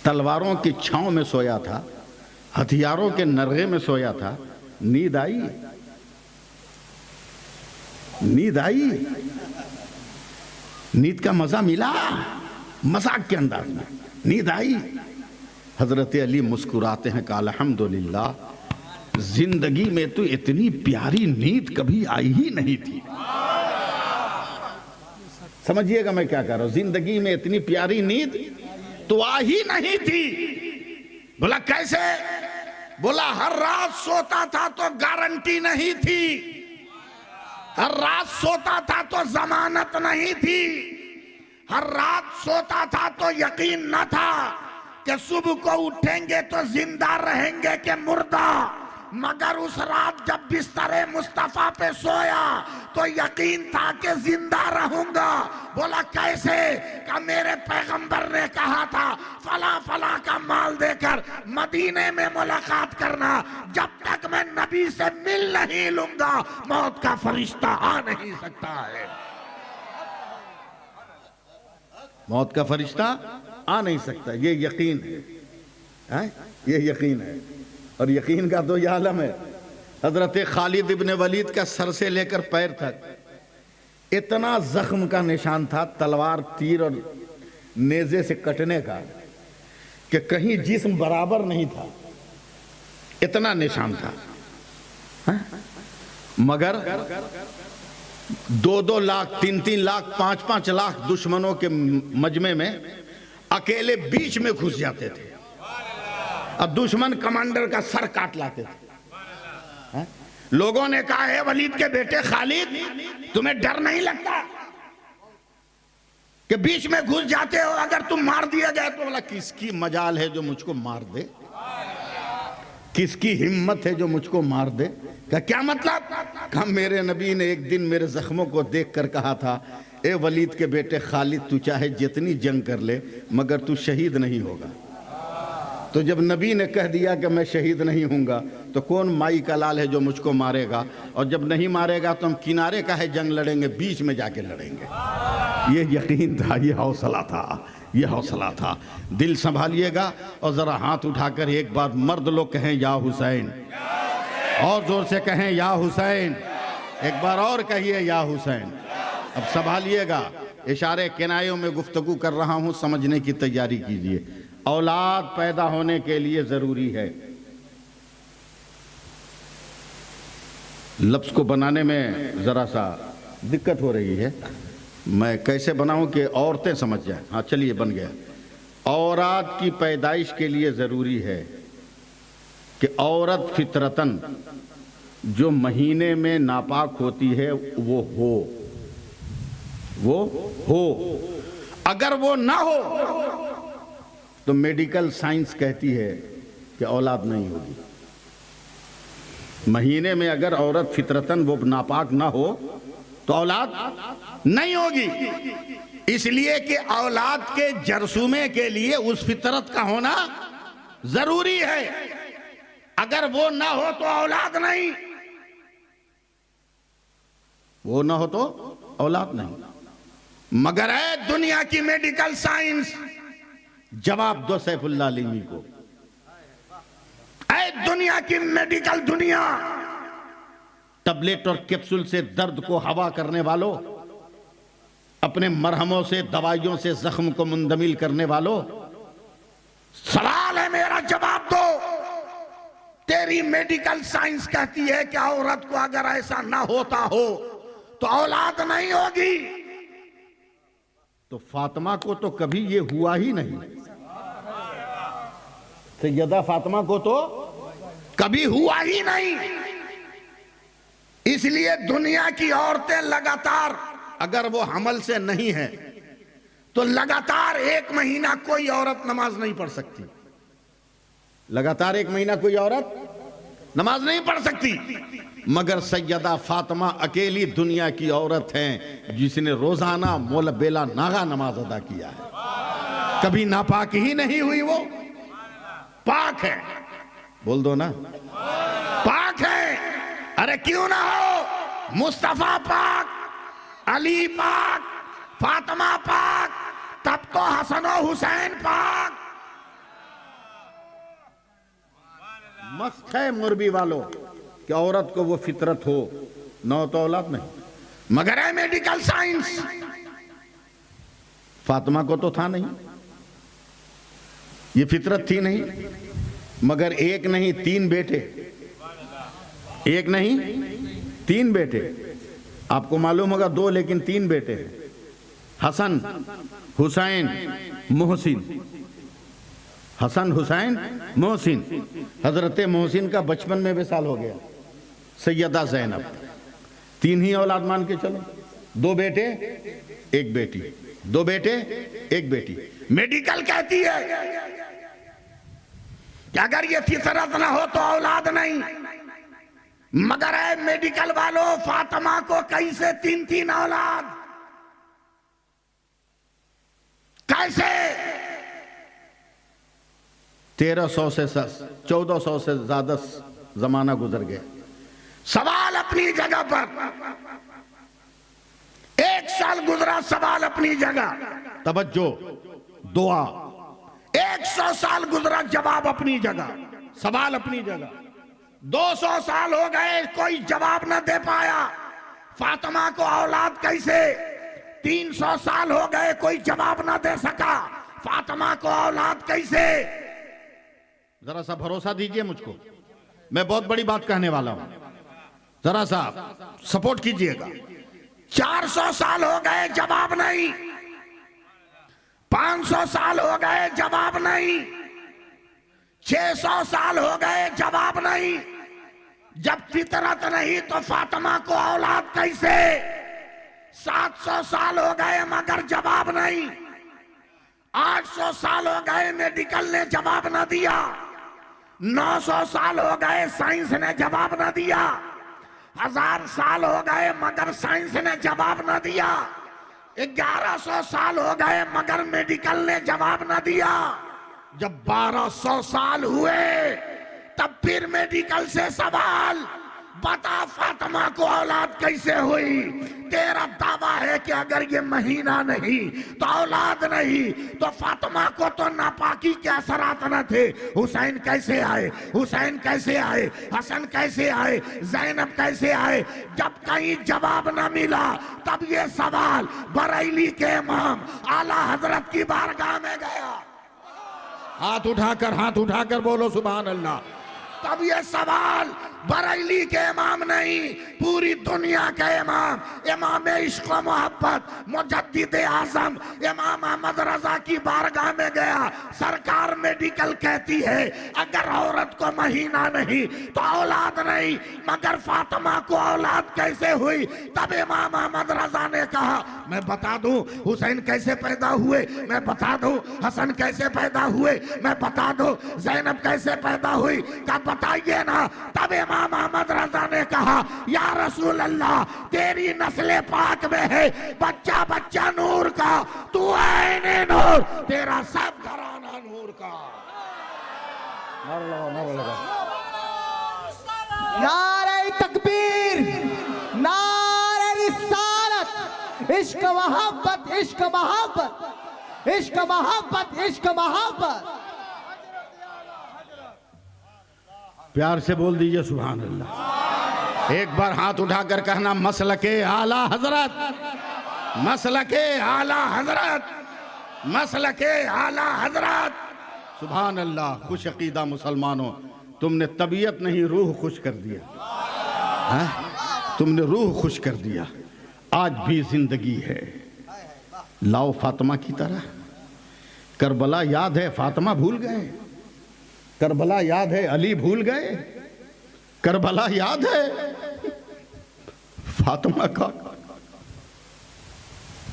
तलवारों की छांव में सोया था, हथियारों के नरगे में सोया था, नींद आई? नींद आई? नींद का मजा मिला? मजाक के अंदाज में नींद आई? हजरत अली मुस्कुराते हैं, कहा अल्हम्दुलिल्लाह, जिंदगी में तो इतनी प्यारी नींद कभी आई ही नहीं थी। समझिएगा मैं क्या कह रहा हूं? जिंदगी में इतनी प्यारी नींद तो आ ही नहीं थी। बोला कैसे? बोला हर रात सोता था तो गारंटी नहीं थी, हर रात सोता था तो जमानत नहीं थी, हर रात सोता था तो यकीन न था कि सुबह को उठेंगे तो जिंदा रहेंगे कि मुर्दा। मगर उस रात जब बिस्तरे मुस्तफा पे सोया तो यकीन था कि जिंदा रहूंगा। बोला कैसे? का मेरे पैगंबर ने कहा था फला फला का माल देकर मदीने में मुलाकात करना, जब तक मैं नबी से मिल नहीं लूंगा मौत का फरिश्ता आ नहीं सकता है। मौत का फरिश्ता आ नहीं सकता, ये यकीन है, ये यकीन है। और यकीन का दो आलम है। हजरत खालिद इब्ने वलीद का सर से लेकर पैर तक इतना जख्म का निशान था, तलवार, तीर और नेजे से कटने का, कि कहीं जिस्म बराबर नहीं था, इतना निशान था। हा? मगर 2-2 लाख, 3-3 लाख, 5-5 लाख दुश्मनों के मजमे में अकेले बीच में घुस जाते थे और दुश्मन कमांडर का सर काट लाते थे। हा? लोगों ने कहा है वलीद के बेटे खालिद, तुम्हें डर नहीं लगता कि बीच में घुस जाते हो, अगर तुम मार दिया गया तो बोला किसकी मजाल है जो मुझको मार दे, किसकी हिम्मत है जो मुझको मार दे। क्या मतलब? कहा मेरे नबी ने एक दिन मेरे जख्मों को देखकर कहा था, ए वलीद के बेटे खालिद, तू चाहे जितनी जंग कर ले मगर तू शहीद नहीं होगा। तो जब नबी ने कह दिया कि मैं शहीद नहीं हूँगा तो कौन माई का लाल है जो मुझको मारेगा, और जब नहीं मारेगा तो हम किनारे का है जंग लड़ेंगे, बीच में जाके लड़ेंगे। ये यकीन था, ये हौसला था, ये हौसला था। दिल संभालिएगा और ज़रा हाथ उठाकर एक बार मर्द लोग कहें या हुसैन, और जोर से कहें या हुसैन, एक बार और कहिए या हुसैन। अब संभालिएगा, इशारे किनायों में गुफ्तगू कर रहा हूँ, समझने की तैयारी कीजिए। औलाद पैदा होने के लिए ज़रूरी है, लफ्ज़ को बनाने में ज़रा सा दिक्कत हो रही है, मैं कैसे बनाऊं कि औरतें समझ जाएं। हाँ चलिए, बन गया। औरत की पैदाइश के लिए ज़रूरी है कि औरत फितरतन जो महीने में नापाक होती है वो हो। अगर वो ना हो तो मेडिकल साइंस कहती है कि औलाद नहीं होगी। महीने में अगर औरत फितरतन वो नापाक ना हो तो औलाद नहीं होगी। इसलिए कि औलाद के जरसूमे के लिए उस फितरत का होना जरूरी है। अगर वो ना हो तो औलाद नहीं, वो ना हो तो औलाद नहीं। मगर है दुनिया की मेडिकल साइंस, जवाब दो सैफुल्लाह अलीमी को। ऐ दुनिया की मेडिकल दुनिया, टैबलेट और कैप्सूल से दर्द को हवा करने वालों, अपने मरहमों से दवाइयों से जख्म को मुंदमिल करने वालों, सवाल है मेरा, जवाब दो। तेरी मेडिकल साइंस कहती है कि औरत को अगर ऐसा ना होता हो तो औलाद नहीं होगी, तो फातिमा को तो कभी ये हुआ ही नहीं। सैयदा फातिमा को तो कभी हुआ ही नहीं। इसलिए दुनिया की औरतें लगातार, अगर वो हमल से नहीं है तो लगातार 1 महीना कोई औरत नमाज नहीं पढ़ सकती। लगातार 1 महीना कोई औरत नमाज नहीं पढ़ सकती। मगर सैयदा फातिमा अकेली दुनिया की औरत हैं जिसने रोजाना मोल बेला नागा नमाज अदा किया है। कभी नापाक ही नहीं हुई, वो पाक है। बोल दो ना, पाक है। अरे क्यों ना हो, मुस्तफा पाक, अली पाक, फातिमा पाक, तब तो हसन और हुसैन पाक। मस्त है मुरबी वालों कि औरत को वो फितरत हो, न हो तो औलाद नहीं। मगर है मेडिकल साइंस, फातिमा को तो था नहीं, ये फितरत थी नहीं। मगर 1 नहीं 3 बेटे, 1 नहीं 3 बेटे। आपको मालूम होगा 2 लेकिन 3 बेटे हैं, हसन हुसैन मोहसिन, हसन हुसैन मोहसिन। हजरत मोहसिन का बचपन में विसाल हो गया। सैयदा ज़ैनब, 3 ही औलाद मान के चलो, 2 बेटे 1 बेटी, 2 बेटे 1 बेटी। मेडिकल कहती है कि अगर ये फितरत ना हो तो औलाद नहीं। मगर है मेडिकल वालों, फातिमा को कैसे 3-3 औलाद, कैसे? 1300 से 1400 से ज्यादा जमाना गुजर गया। सवाल अपनी जगह पर, 1 साल गुजरा, सवाल अपनी जगह, तवज्जो, दुआ। 100 साल गुजरा, जवाब अपनी जगह, सवाल अपनी जगह। 200 साल हो गए, कोई जवाब न दे पाया, फातिमा को औलाद कैसे? 300 साल हो गए, कोई जवाब न दे सका, फातिमा को औलाद कैसे? जरा सा भरोसा दीजिए मुझको, मैं बहुत बड़ी बात कहने वाला हूं, जरा सा सपोर्ट कीजिएगा। 400 साल हो गए, जवाब नहीं। 500 साल हो गए, जवाब नहीं। 600 साल हो गए, जवाब नहीं। जब फितरत नहीं तो फातिमा को औलाद कैसे? 700 साल हो गए मगर जवाब नहीं। 800 साल हो गए मेडिकल ने जवाब ना दिया। 900 साल हो गए साइंस ने जवाब ना दिया। 1000 साल हो गए मगर साइंस ने जवाब ना दिया। 1100 साल हो गए मगर मेडिकल ने जवाब ना दिया। जब 1200 साल हुए तब फिर मेडिकल से सवाल, बता फातिमा को औलाद कैसे हुई? तेरा दावा है कि अगर ये महीना नहीं तो औलाद नहीं, तो फातिमा को तो नापाकी के असरात न थे। हुसैन कैसे आए? हुसैन कैसे आए? हसन कैसे आए? जैनब कैसे आए? जब कहीं जवाब न मिला तब ये सवाल बरेली के इमाम आला हजरत की बारगाह में गया। हाथ उठाकर बोलो सुभान अल्लाह। तब ये सवाल बरेली के इमाम नहीं, पूरी दुनिया के इमाम इश्क व मोहब्बत मुजद्दिद आजम इमाम अहमद रजा की बारगाह में गया। सरकार मेडिकल कहती है अगर औरत को महीना नहीं तो औलाद नहीं, मगर फातिमा को औलाद कैसे हुई? तब इमाम अहमद रजा ने कहा मैं बता दूं हुसैन कैसे पैदा हुए, मैं बता दूं हसन कैसे पैदा हुए, मैं बता दूं जैनब कैसे पैदा हुई, कब बताइए ना। तब इमाम अहमद रजा ने कहा या रसूल अल्लाह, तेरी नस्ल पाक में है बच्चा बच्चा नूर का, तू आईने नूर, तेरा सब घराना नूर का। नारे तकबीर, नारे रिसालत, इश्क मोहब्बत, इश्क मोहब्बत, इश्क मोहब्बत, इश्क मोहब्बत। प्यार से बोल दीजिए सुभान अल्लाह। एक बार हाथ उठाकर कहना मसलके आला हजरत, मसलके आला हजरत, मसलके आला हजरत। सुभान अल्लाह। खुश अकीदा मुसलमानों, तुमने तबीयत नहीं रूह खुश कर दिया है? तुमने रूह खुश कर दिया। आज भी जिंदगी है, लाओ फातिमा की तरह। करबला याद है, फातिमा भूल गए। करबला याद है, अली भूल गए। करबला याद है, फातिमा का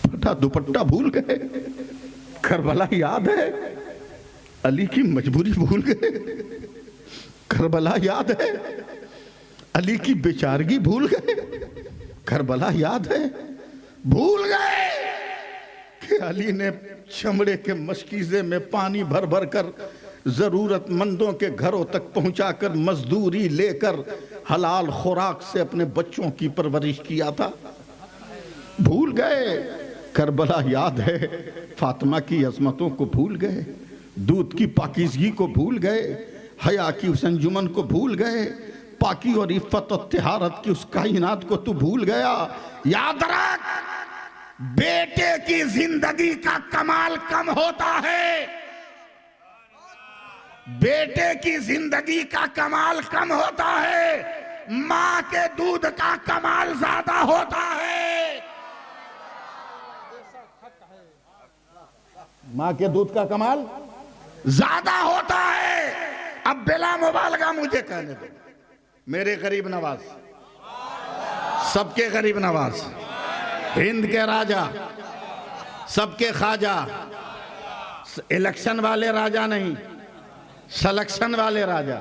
फटा दुपट्टा भूल गए। करबला याद है, अली की मजबूरी भूल गए। करबला याद है, अली की बेचारगी भूल गए। करबला याद है, भूल गए कि अली ने चमड़े के मशकीजे में पानी भर भर कर जरूरतमंदों के घरों तक पहुंचाकर मजदूरी लेकर हलाल खुराक से अपने बच्चों की परवरिश किया था। भूल गए। करबला याद है, फातिमा की अजमतों को भूल गए, दूध की पाकीज़गी को भूल गए, हया की उस अंजुमन को भूल गए, पाकी और इफ़्फ़त और तिहारत की उस कायनात को तू भूल गया। याद रख, बेटे की जिंदगी का कमाल कम होता है, बेटे की जिंदगी का कमाल कम होता है, मां के दूध का कमाल ज्यादा होता है। मां के दूध का कमाल ज्यादा होता है। अब बिला मुबालगा मुझे कहने दो, मेरे गरीब नवाज, सबके गरीब नवाज, हिंद के राजा, सबके ख्वाजा, इलेक्शन वाले राजा नहीं, सलेक्शन वाले राजा।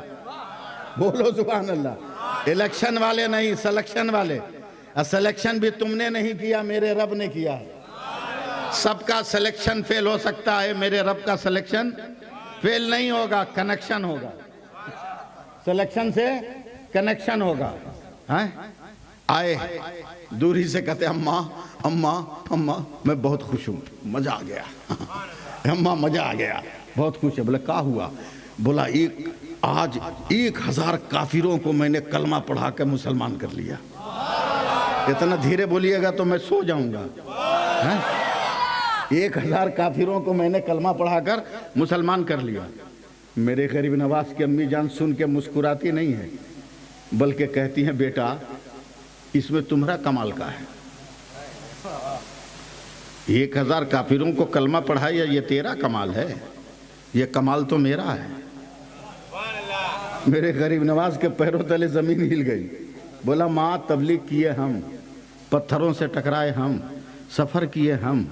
बोलो सुभान अल्लाह। इलेक्शन वाले नहीं, सलेक्शन वाले। सिलेक्शन भी तुमने नहीं किया, मेरे रब ने किया। सबका सिलेक्शन फेल हो सकता है, मेरे रब का सिलेक्शन फेल नहीं होगा, कनेक्शन होगा। सिलेक्शन से कनेक्शन होगा। हैं? आए दूरी से कहते अम्मा अम्मा अम्मा, मैं बहुत खुश हूँ, मजा आ गया। अम्मा मजा आ गया, बहुत खुश है। बोले क्या हुआ? बोला आज 1000 काफिरों को मैंने कलमा पढ़ा कर मुसलमान कर लिया। इतना धीरे बोलिएगा तो मैं सो जाऊंगा। 1000 काफिरों को मैंने कलमा पढ़ाकर मुसलमान कर लिया। मेरे गरीब नवाज की अम्मी जान सुन के मुस्कुराती नहीं है, बल्कि कहती हैं बेटा इसमें तुम्हारा कमाल का है। 1000 काफिरों को कलमा पढ़ाया, ये तेरा कमाल है, ये कमाल तो मेरा है। मेरे गरीब नवाज के पैरों तले जमीन हिल गई। बोला माँ तबलीग किए हम, पत्थरों से टकराए हम, सफ़र किए हम,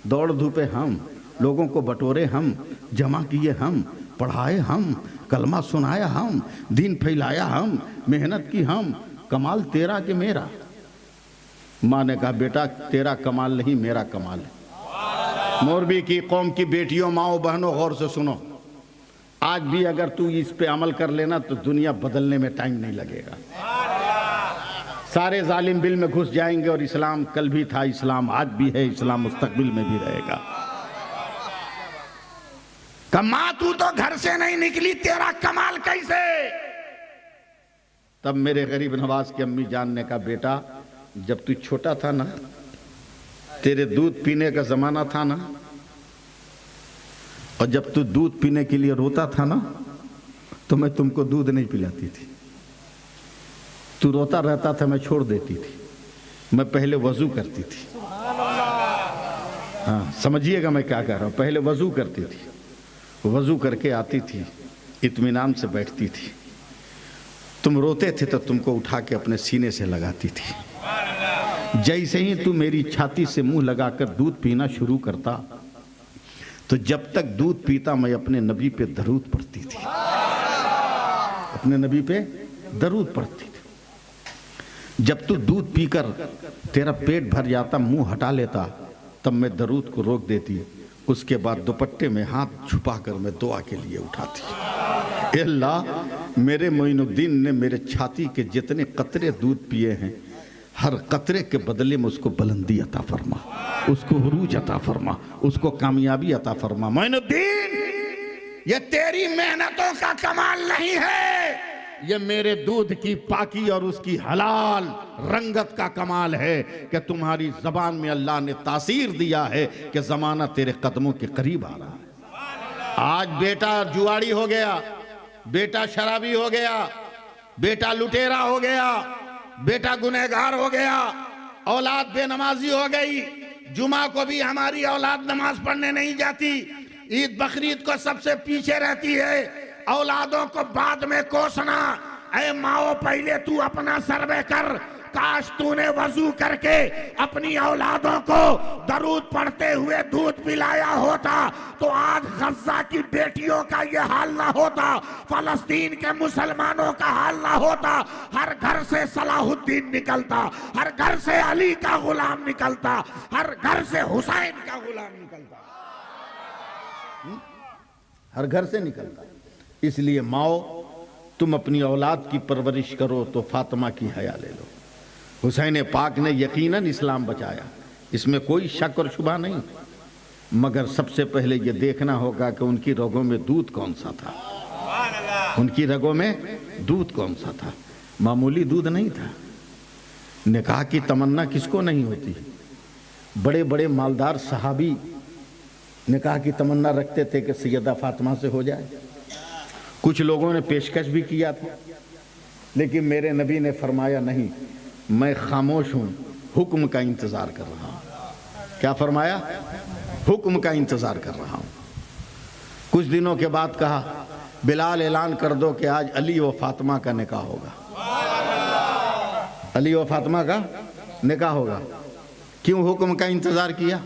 दौड़ धूपे हम, लोगों को बटोरे हम, जमा किए हम, पढ़ाए हम, कलमा सुनाया हम, दीन फैलाया हम, मेहनत की हम, कमाल तेरा कि मेरा। माँ ने कहा बेटा तेरा कमाल नहीं मेरा कमाल है। मोरबी की कौम की बेटियों, माओ बहनों, गौर से सुनो, आज भी अगर तू इस पे अमल कर लेना तो दुनिया बदलने में टाइम नहीं लगेगा। सारे जालिम बिल में घुस जाएंगे और इस्लाम कल भी था, इस्लाम आज भी है, इस्लाम मुस्तकबिल में भी रहेगा। कमा तू तो घर से नहीं निकली, तेरा कमाल कैसे? तब मेरे गरीब नवाज की अम्मी जान ने कहा बेटा जब तू छोटा था ना, तेरे दूध पीने का जमाना था ना, और जब तू दूध पीने के लिए रोता था ना तो मैं तुमको दूध नहीं पिलाती थी। तू रोता रहता था मैं छोड़ देती थी। मैं पहले वजू करती थी। हाँ समझिएगा मैं क्या कह रहा हूँ। पहले वजू करती थी, वजू करके आती थी, इत्मीनान से बैठती थी। तुम रोते थे तो तुमको उठा के अपने सीने से लगाती थी। जैसे ही तू मेरी छाती से मुंह लगाकर दूध पीना शुरू करता तो जब तक दूध पीता मैं अपने नबी पे दरूद पढ़ती थी, अपने नबी पे दरूद पढ़ती थी। जब तू दूध पीकर तेरा पेट भर जाता, मुंह हटा लेता, तब मैं दरूद को रोक देती। उसके बाद दुपट्टे में हाथ छुपाकर मैं दुआ के लिए उठाती। अल्लाह मेरे मोइनुद्दीन ने मेरे छाती के जितने कतरे दूध पिए हैं, हर कतरे के बदले में उसको बुलंदी अता फरमा, उसको हुरूज अता फरमा, उसको कामयाबी अता फरमा। मोइनुद्दीन ये तेरी मेहनतों का कमाल नहीं है, ये मेरे दूध की पाकी और उसकी हलाल रंगत का कमाल है कि तुम्हारी जबान में अल्लाह ने तासीर दिया है कि जमाना तेरे कदमों के करीब आ रहा है। आज बेटा जुआड़ी हो गया, बेटा शराबी हो गया, बेटा लुटेरा हो गया, बेटा गुनहगार हो गया, औलाद बेनमाजी हो गई। जुमा को भी हमारी औलाद नमाज पढ़ने नहीं जाती, ईद बकरीद को सबसे पीछे रहती है, औलादों को बाद में कोसना। ऐ माओ पहले तू अपना सर्वे कर, काश तूने वजू करके अपनी औलादों को दरूद पढ़ते हुए दूध पिलाया होता तो आज गज्जा की बेटियों का ये हाल ना होता, फलस्तीन के मुसलमानों का हाल ना होता। हर घर से सलाहुद्दीन निकलता, हर घर से अली का गुलाम निकलता, हर घर से हुसैन का गुलाम निकलता, हर घर से निकलता। इसलिए माओ तुम अपनी औलाद की परवरिश करो तो फातिमा की हया ले लो। हुसैन पाक ने यकीनन इस्लाम बचाया, इसमें कोई शक और शुबा नहीं, मगर सबसे पहले ये देखना होगा कि उनकी रगों में दूध कौन सा था, उनकी रगों में दूध कौन सा था। मामूली दूध नहीं था। निकाह की तमन्ना किसको नहीं होती। बड़े बड़े मालदार सहाबी निकाह की तमन्ना रखते थे कि सैयदा फातिमा से हो जाए। कुछ लोगों ने पेशकश भी किया था, लेकिन मेरे नबी ने फरमाया नहीं, मैं खामोश हूं, हुक्म का इंतजार कर रहा हूं। क्या फरमाया? हुक्म का इंतजार कर रहा हूं। कुछ दिनों के बाद कहा बिलाल ऐलान कर दो कि आज अली व फातिमा का निकाह होगा, अली व फातिमा का निकाह होगा। क्यों हुक्म का इंतजार किया?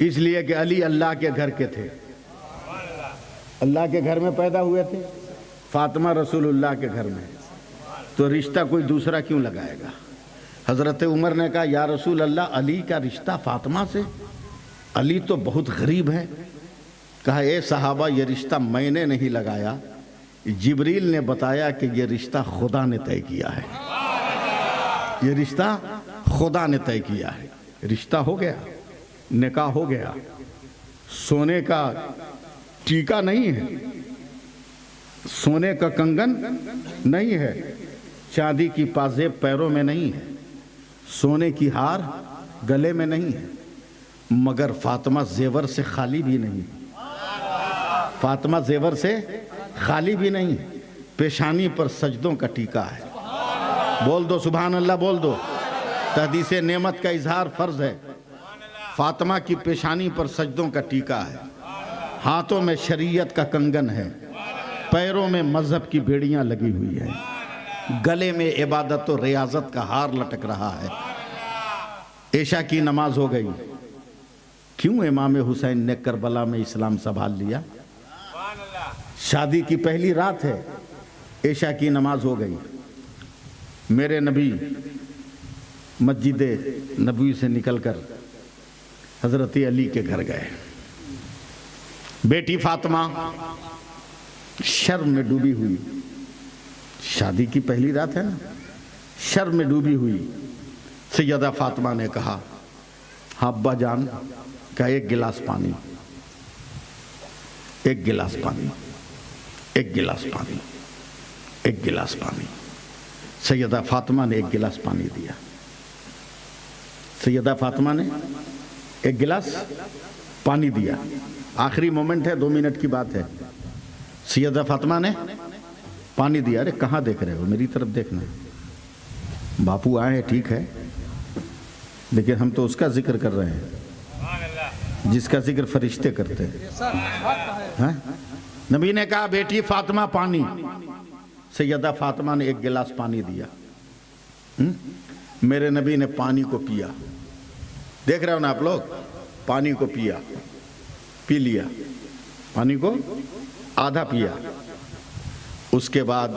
इसलिए कि अली अल्लाह के घर के थे, अल्लाह के घर में पैदा हुए थे, फातिमा रसूलुल्लाह के घर में, तो रिश्ता कोई दूसरा क्यों लगाएगा। हज़रत उमर ने कहा या रसूल अल्लाह अली का रिश्ता फातिमा से, अली तो बहुत गरीब है। कहा ए सहाबा ये रिश्ता मैंने नहीं लगाया, जिब्रील ने बताया कि ये रिश्ता खुदा ने तय किया है, ये रिश्ता खुदा ने तय किया है। रिश्ता हो गया, निकाह हो गया। सोने का टीका नहीं है, सोने का कंगन नहीं है, चांदी की पाजेब पैरों में नहीं है, सोने की हार गले में नहीं है, मगर फातिमा जेवर से खाली भी नहीं, फातिमा जेवर से खाली भी नहीं। पेशानी पर सजदों का टीका है। बोल दो सुभान अल्लाह, बोल दो। तहदीसे नेमत का इजहार फर्ज है। फातिमा की पेशानी पर सजदों का टीका है, हाथों में शरीयत का कंगन है, पैरों में मजहब की बेड़ियां लगी हुई है। गले में इबादत और रियाजत का हार लटक रहा है। ऐशा की नमाज हो गई। क्यों इमाम हुसैन ने करबला में इस्लाम संभाल लिया? शादी की पहली रात है, ऐशा की नमाज हो गई। मेरे नबी मस्जिद नबी से निकलकर हजरत अली के घर गए। बेटी फातिमा शर्म में डूबी हुई, शादी की पहली रात है ना, शर्म में डूबी हुई सैयदा फातिमा ने कहा, हाँ अब्बा जान, का एक गिलास पानी, एक गिलास पानी, एक गिलास पानी, एक गिलास पानी। सैयदा फातिमा ने एक गिलास पानी दिया। सैयदा फातिमा ने एक गिलास पानी दिया। आखिरी मोमेंट है, 2 मिनट की बात है। सैयदा फातिमा ने पानी दिया। अरे कहाँ देख रहे हो, मेरी तरफ देखना। बापू आए हैं ठीक है, लेकिन हम तो उसका जिक्र कर रहे हैं जिसका जिक्र फरिश्ते करते हैं। नबी ने कहा बेटी फातिमा पानी। सैयदा फातिमा ने एक गिलास पानी दिया। मेरे नबी ने पानी को पिया। देख रहे हो ना आप लोग, पानी को पिया, पी लिया, पानी को आधा पिया। उसके बाद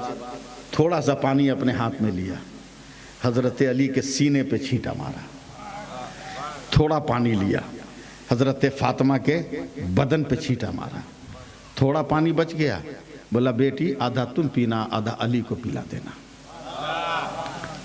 थोड़ा सा पानी अपने हाथ में लिया, हजरत अली के सीने पे छींटा मारा। थोड़ा पानी लिया, हजरत फातिमा के बदन पे छींटा मारा। थोड़ा पानी बच गया, बोला बेटी आधा तुम पीना, आधा अली को पिला देना।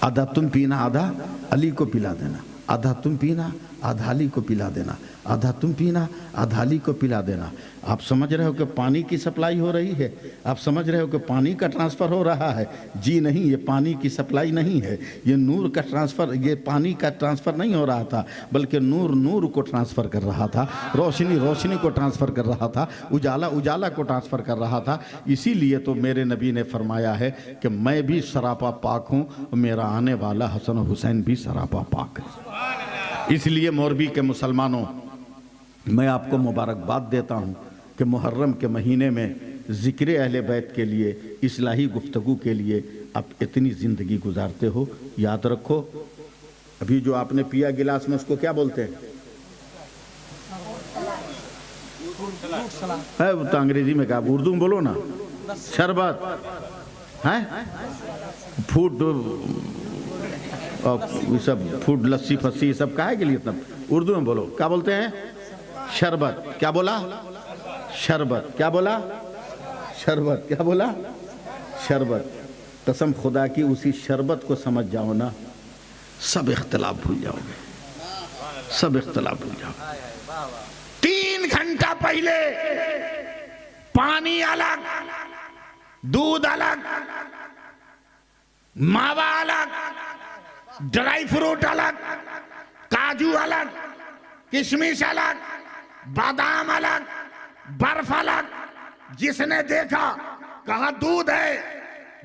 आधा तुम पीना, आधा अली को पिला देना। आधा तुम पीना, आधा अली को पिला देना। आधा तुम पीना, आधा अली को पिला देना। आप समझ रहे हो कि पानी की सप्लाई हो रही है? आप समझ रहे हो कि पानी का ट्रांसफ़र हो रहा है? जी नहीं, ये पानी की सप्लाई नहीं है, ये नूर का ट्रांसफ़र, ये पानी का ट्रांसफ़र नहीं हो रहा था, बल्कि नूर नूर को ट्रांसफ़र कर रहा था, रोशनी रोशनी को ट्रांसफ़र कर रहा था, उजाला उजाला को ट्रांसफ़र कर रहा था। इसीलिए तो मेरे नबी ने फरमाया है कि मैं भी सरापा पाक हूँ, मेरा आने वाला हसन हुसैन भी सरापा पाक है। इसलिए मोरबी के मुसलमानों, मैं आपको मुबारकबाद देता हूँ कि मुहर्रम के महीने में ज़िक्र अहले बैत के लिए, इस्लाही गुफ्तगू के लिए आप इतनी ज़िंदगी गुजारते हो। याद रखो, अभी जो आपने पिया गिलास में, उसको क्या बोलते हैं? है वो तो अंग्रेजी में कहा, उर्दू में बोलो ना। शरबत है, फूड और ये सब, फूड, लस्सी फस्सी सब काहे के लिए? इतना उर्दू में बोलो, क्या बोलते हैं? शरबत। क्या बोला? शरबत। क्या बोला? शरबत। क्या बोला? शरबत। कसम खुदा की, उसी शरबत को समझ जाओ ना, सब इख्तिलाफ भूल जाओगे, सब इख्तिलाफ भूल जाओगे। 3 घंटा पहले पानी अलग, दूध अलग, मावा अलग, ड्राई फ्रूट अलग, काजू अलग, किशमिश अलग, बादाम अलग, बर्फ अलग। जिसने देखा कहा दूध है,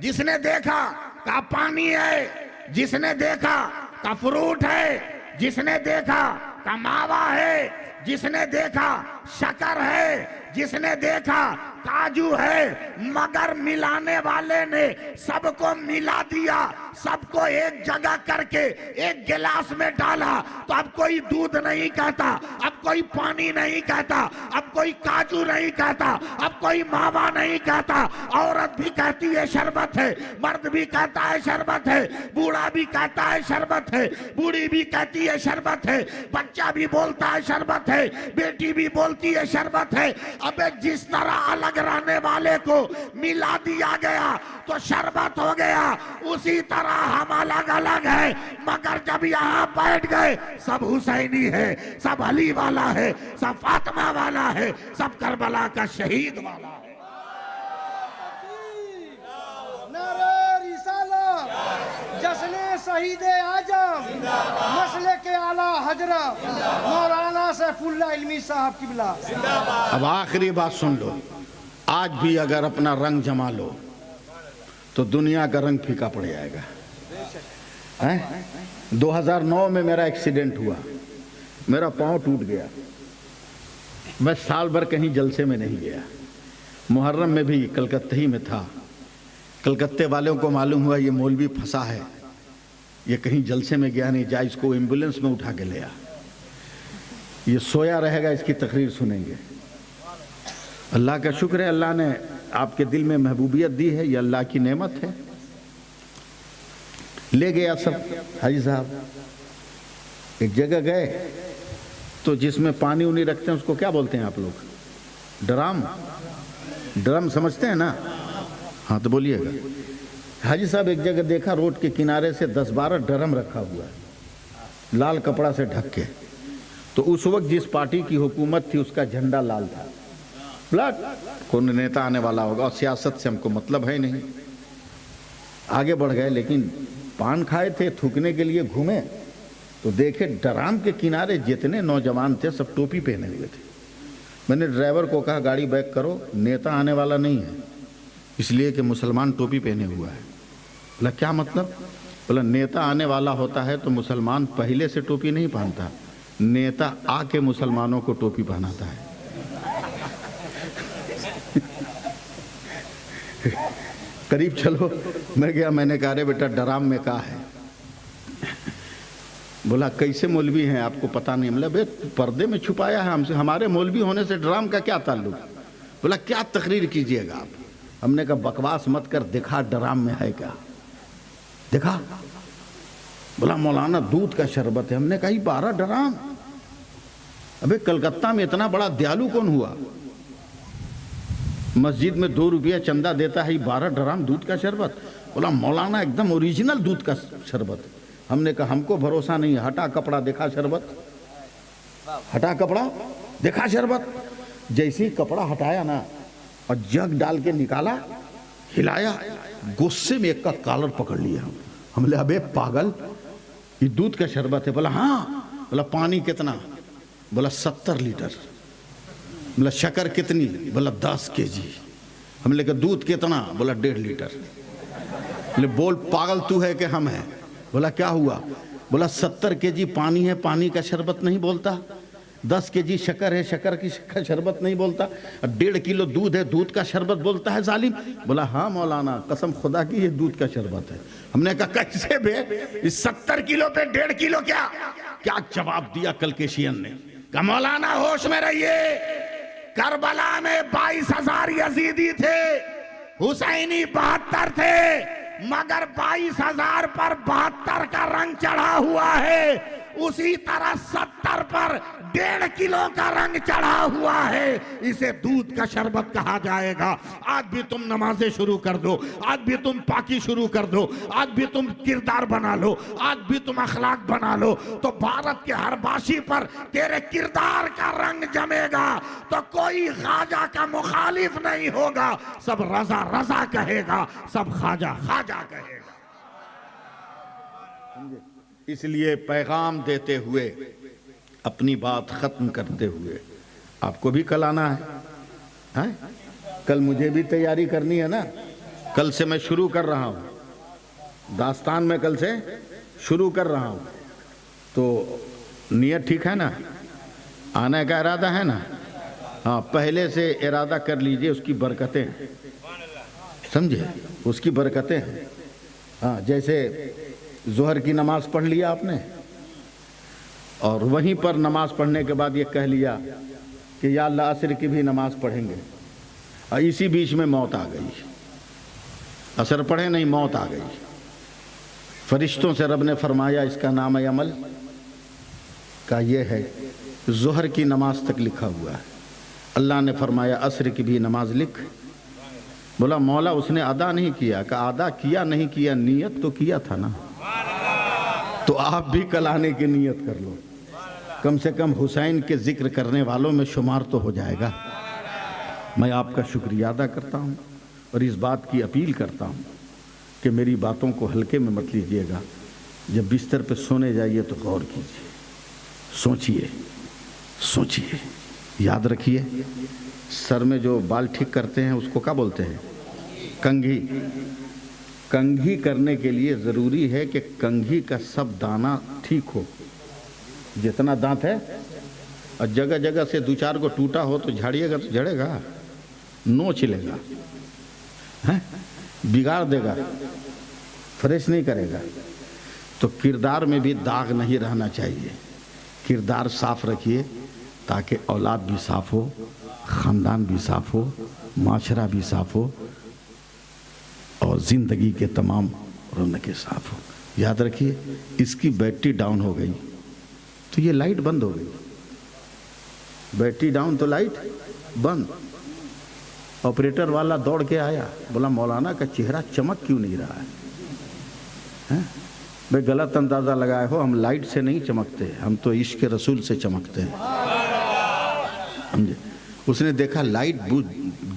जिसने देखा कहा पानी है, जिसने देखा कहा फ्रूट है, जिसने देखा कहा मावा है, जिसने देखा शक्कर है, जिसने देखा काजू है। मगर मिलाने वाले ने सबको मिला दिया, सबको एक जगह करके एक गिलास में डाला। तो अब कोई दूध नहीं कहता, अब कोई पानी नहीं कहता, अब कोई काजू नहीं कहता, अब कोई मावा नहीं कहता। औरत भी कहती है शरबत है, मर्द भी कहता है शरबत है, बूढ़ा भी कहता है शरबत है, बूढ़ी भी कहती है शरबत है, बच्चा भी बोलता है शरबत है, बेटी भी बोलती है शरबत है। अबे जिस तरह अलग रहने वाले को मिला दिया गया तो शरबत हो गया, उसी तरह हम अलग अलग है, मगर जब यहाँ बैठ गए सब हुसैनी है, सब अली वाला है, सब फातिमा वाला है, सब करबला का शहीद वाला है। जश्न शहीद आजम मसले के आला हजरत मौलाना सैफुल्लाह इल्मी साहब किबला। अब आखिरी बात सुन लो, आज भी अगर अपना रंग जमा लो तो दुनिया का रंग फीका पड़ जाएगा। 2009 में मेरा एक्सीडेंट हुआ, मेरा पाँव टूट गया, मैं साल भर कहीं जलसे में नहीं गया। मुहर्रम में भी कलकत्ता ही में था, कलकत्ते वालों को मालूम हुआ ये मौलवी फंसा है, ये कहीं जलसे में गया नहीं, जा इसको एम्बुलेंस में उठा के ले आ, ये सोया रहेगा, इसकी तकरीर सुनेंगे। अल्लाह का शुक्र है, अल्लाह ने आपके दिल में महबूबियत दी है, ये अल्लाह की नेमत है। ले गया सब। हाजी साहब एक जगह गए तो जिसमें पानी उनी रखते हैं उसको क्या बोलते हैं आप लोग? ड्रम। ड्रम समझते हैं ना? हाँ तो बोलिएगा। हाजी साहब एक जगह देखा रोड के किनारे से 10-12 ड्रम रखा हुआ है लाल कपड़ा से ढक के। तो उस वक्त जिस पार्टी की हुकूमत थी उसका झंडा लाल था। ब्लड कौन नेता आने वाला होगा, और सियासत से हमको मतलब है नहीं। आगे बढ़ गए, लेकिन पान खाए थे, थूकने के लिए घूमे तो देखे ड्रम के किनारे जितने नौजवान थे सब टोपी पहने हुए थे। मैंने ड्राइवर को कहा गाड़ी बैक करो, नेता आने वाला नहीं है, इसलिए कि मुसलमान टोपी पहने हुआ है। बोला क्या मतलब? बोला नेता आने वाला होता है तो मुसलमान पहले से टोपी नहीं पहनता, नेता आके मुसलमानों को टोपी पहनाता है। करीब चलो, मैं गया, मैंने कहा अरे बेटा ड्रम में कहा है। बोला कैसे मौलवी हैं आपको पता नहीं? बोला बे पर्दे में छुपाया है हमसे, हमारे मौलवी होने से ड्रम का क्या ताल्लुक? बोला क्या तकरीर कीजिएगा आप? हमने कहा बकवास मत कर, दिखा ड्रम में है क्या, देखा। बोला मौलाना दूध का शरबत है। हमने कहा 12 ड्रम? अबे कलकत्ता में इतना बड़ा दयालु कौन हुआ? मस्जिद में 2 रुपया चंदा देता है, 12 ड्रम दूध का शरबत। बोला मौलाना एकदम ओरिजिनल दूध का शरबत। हमने कहा हमको भरोसा नहीं, हटा कपड़ा दिखा शरबत, हटा कपड़ा दिखा शरबत। जैसे ही कपड़ा हटाया ना और जग डाल के निकाला, हिलाया, गुस्से में एक का कॉलर पकड़ लिया। हमने अबे पागल, ये दूध का शरबत है। बोला हाँ। बोला पानी कितना? बोला 70 लीटर। बोला शक्कर कितनी? बोला 10 kg। हमने कहा दूध कितना? बोला 1.5 लीटर। बोले बोल पागल तू है कि हम हैं? बोला क्या हुआ? बोला 70 kg पानी है, पानी का शरबत नहीं बोलता। 10 kg शक्कर है, शक्कर की शरबत नहीं बोलता। 1.5 किलो दूध है, दूध का शरबत बोलता है जालिम। बोला हाँ मौलाना, कसम खुदा की ये दूध का शरबत है। हमने कहा कैसे बे, इस 70 किलो पे 1.5 किलो क्या? क्या जवाब दिया कलकेशियन ने? कहा मौलाना होश में रहिए, करबला में 22,000 यजीदी थे, हुसैनी 72 थे, मगर 22,000 पर 72 का रंग चढ़ा हुआ है, उसी तरह 70 पर 1.5 किलो का रंग चढ़ा हुआ है। इसे दूध का शरबत कहा जाएगा। आज भी तुम नमाजें शुरू कर दो, आज भी तुम पाकी शुरू कर दो, आज भी तुम किरदार बना लो, आज भी तुम अखलाक बना लो, तो भारत के हर बाशी पर तेरे किरदार का रंग जमेगा। तो कोई ख्वाजा का मुखालिफ नहीं होगा, सब रजा रजा कहेगा, सब ख्वाजा ख्वाजा कहेगा। इसलिए पैगाम देते हुए, अपनी बात खत्म करते हुए, आपको भी कल आना है? कल मुझे भी तैयारी करनी है ना। कल से मैं शुरू कर रहा हूँ दास्तान में, कल से शुरू कर रहा हूँ। तो नियत ठीक है ना? आने का इरादा है ना? हाँ पहले से इरादा कर लीजिए, उसकी बरकतें, समझे, उसकी बरकतें हैं। हाँ जैसे जोहर की नमाज पढ़ लिया आपने, और वहीं पर नमाज पढ़ने के बाद ये कह लिया कि या अल्लाह असर की भी नमाज पढ़ेंगे, और इसी बीच में मौत आ गई, असर पढ़े नहीं, मौत आ गई। फरिश्तों से रब ने फरमाया इसका नाम अमल का ये है, जोहर की नमाज तक लिखा हुआ है। अल्लाह ने फरमाया असर की भी नमाज लिख। बोला मौला उसने अदा नहीं किया। कहा अदा किया नहीं किया, नियत तो किया था ना। तो आप भी कल आने की नियत कर लो, कम से कम हुसैन के जिक्र करने वालों में शुमार तो हो जाएगा। मैं आपका शुक्रिया अदा करता हूँ और इस बात की अपील करता हूँ कि मेरी बातों को हल्के में मत लीजिएगा। जब बिस्तर पे सोने जाइए तो गौर कीजिए, सोचिए, सोचिए, याद रखिए। सर में जो बाल ठीक करते हैं उसको क्या बोलते हैं? कंघी। कंघी करने के लिए ज़रूरी है कि कंघी का सब दाना ठीक हो, जितना दांत है, और जगह जगह से 2-4 को टूटा हो तो झाड़िएगा तो झड़ेगा, नोच लेगा, हैं? बिगाड़ देगा, फ्रेश नहीं करेगा। तो किरदार में भी दाग नहीं रहना चाहिए। किरदार साफ रखिए ताकि औलाद भी साफ हो, ख़ानदान भी साफ हो, माशरा भी साफ हो और ज़िंदगी के तमाम रौनकें साफ हो। याद रखिए, इसकी बैटरी डाउन हो गई तो ये लाइट बंद हो गई। बैटरी डाउन तो लाइट बंद। ऑपरेटर वाला दौड़ के आया, बोला मौलाना का चेहरा चमक क्यों नहीं रहा है? भाई गलत अंदाज़ा लगाए हो, हम लाइट से नहीं चमकते, हम तो इश्क के रसूल से चमकते हैं, समझे। उसने देखा लाइट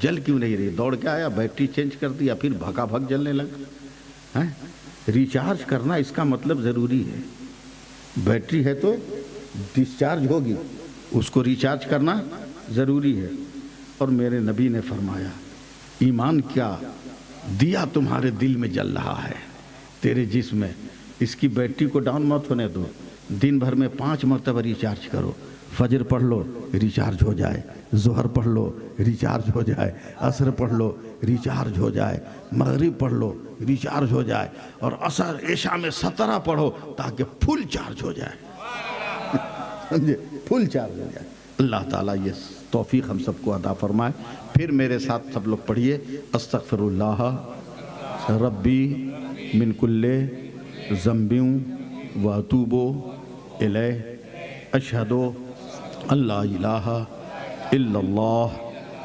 जल क्यों नहीं रही, दौड़ के आया, बैटरी चेंज कर दिया, फिर भगाभग जलने लगा। हैं, रिचार्ज करना इसका मतलब ज़रूरी है। बैटरी है तो डिस्चार्ज होगी, उसको रिचार्ज करना ज़रूरी है। और मेरे नबी ने फरमाया, ईमान क्या दिया तुम्हारे दिल में जल रहा है, तेरे जिस्म में, इसकी बैटरी को डाउन मत होने दो। दिन भर में 5 मरतबा रिचार्ज करो। फजर पढ़ लो, रिचार्ज हो जाए। ज़ोहर पढ़ लो, रिचार्ज हो जाए। असर पढ़ लो, रिचार्ज हो जाए। मगरिब पढ़ लो, रिचार्ज हो जाए। और असर ऐशा में 17 पढ़ो ताकि फुल चार्ज हो जाए, समझे, फुल चार्ज हो जाए। अल्लाह ताला ये तौफीक हम सबको अता फरमाए। फिर मेरे साथ सब लोग पढ़िए, अस्तगफिरुल्लाह रब्बी मिन कुल्ले ज़म्बियों व अतूबो इलैह, अशहदु अल्ला इलाहा इल्लल्लाह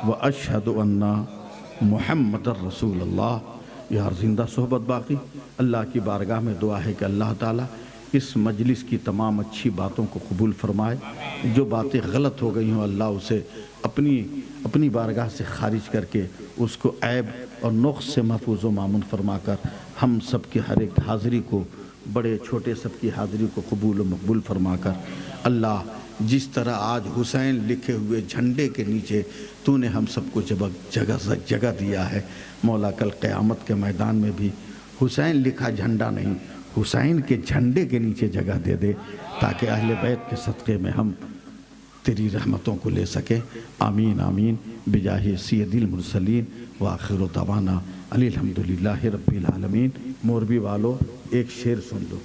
व अशहदु अन्ना मुहम्मदर रसूलुल्लाह। यार ज़िंदा सोहबत बाकी। अल्लाह की बारगाह में दुआ है कि अल्लाह ताला इस मजलिस की तमाम अच्छी बातों को कबूल फरमाए। जो बातें गलत हो गई हों, अल्लाह उसे अपनी बारगाह से खारिज करके उसको ऐब और नुक्स से महफूज व मामून फरमा कर हम सब की हर एक हाज़िरी को, बड़े छोटे सब की हाज़िरी को कबूल व मकबूल फरमा कर, अल्लाह जिस तरह आज हुसैन लिखे हुए झंडे के नीचे तूने हम सबको जगह दिया है, मौला कल क़यामत के मैदान में भी हुसैन लिखा झंडा नहीं, हुसैन के झंडे के नीचे जगह दे दे, ताकि अहले बैत के सदक़े में हम तेरी रहमतों को ले सकें। आमीन आमीन बिजाहि सय्यदिल मुरसलीन व आखिरु दवाना अल्हम्दुलिल्लाहि रब्बिल आलमीन। मोरबी वालों, एक शेर सुन लो।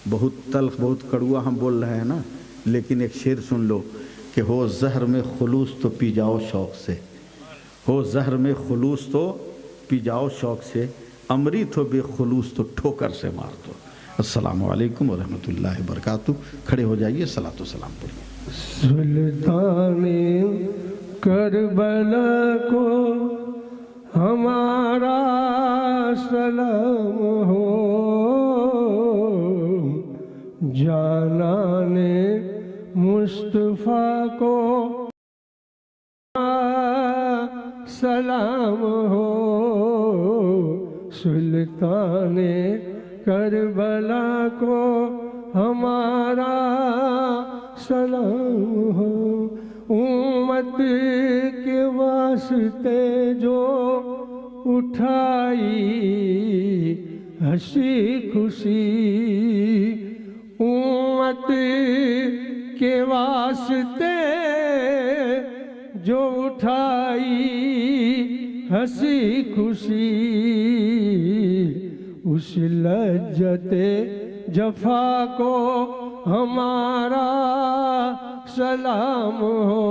बहुत तल्ख, बहुत कड़वा हम बोल रहे हैं ना, लेकिन एक शेर सुन लो कि हो जहर में खुलूस तो पी जाओ शौक़ से, हो जहर में खुलूस तो पी जाओ शौक़ से, अमृत हो बेखुलूस तो ठोकर से मार दो। अस्सलामु अलैकुम व रहमतुल्लाहि व बरकातुहू। खड़े हो जाइए, सलातो सलाम पढ़िए। सुल्ताने करबला को हमारा सलाम हो, जानाने मुस्तफ़ा को सलाम हो, सुल्ताने करबला को हमारा सलाम हो। उम्मत के वास्ते जो उठाई हंसी खुशी, उम्मत के वास्ते जो उठाई हंसी खुशी, उस लज्जते जफा को हमारा सलाम हो,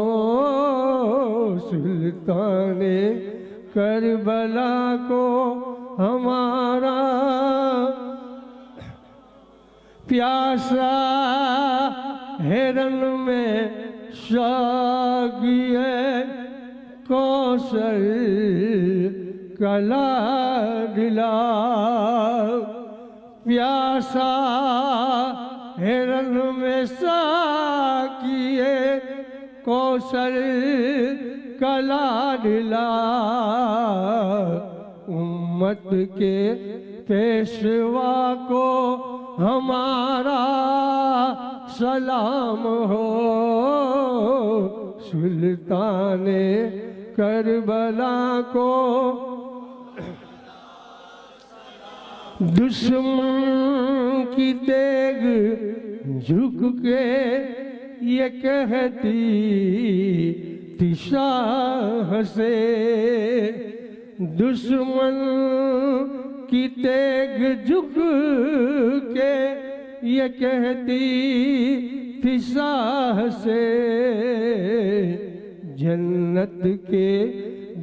सुल्ताने करबला को हमारा। प्यासा हिरन में शागिए कौशल कला दिला, प्यासा हिरन में साकिए कौशल कला दिला, उम्मत के पेशवा को हमारा सलाम हो, सुल्ताने करबला को। दुश्मन की तेग झुक के ये कहती शाह से, दुश्मन की तेग झुक के ये कहती थी साह से, जन्नत के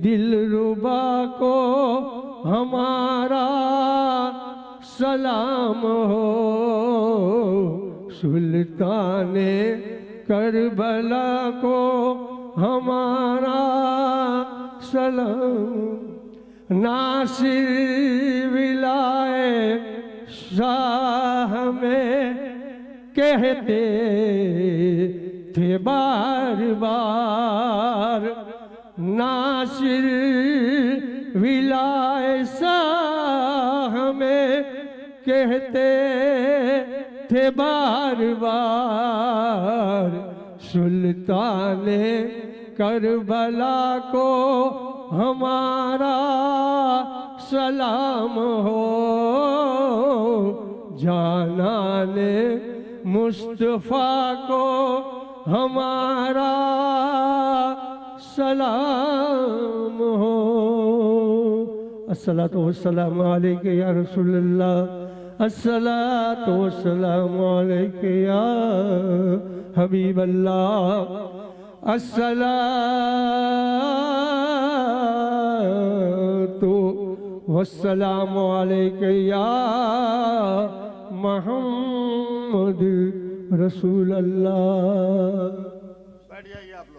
दिलरुबा को हमारा सलाम हो, सुल्ताने करबला को हमारा सलाम। नासिर विलाए शाह में कहते थे बार बार, नासिर विलाए शाह में कहते थे बार बार, सुल्ताने करबला को हमारा सलाम हो, जानाने मुस्तफा को हमारा सलाम हो। अस्सलातु वस्सलामु अलैका या रसूलल्लाह, अस्सलातु वस्सलामु अलैका या हबीबल्लाह, अस्सलातु वस्सलामु अलैका या मुहम्मद रसूलल्लाह। बैठ जाइए आप लोग।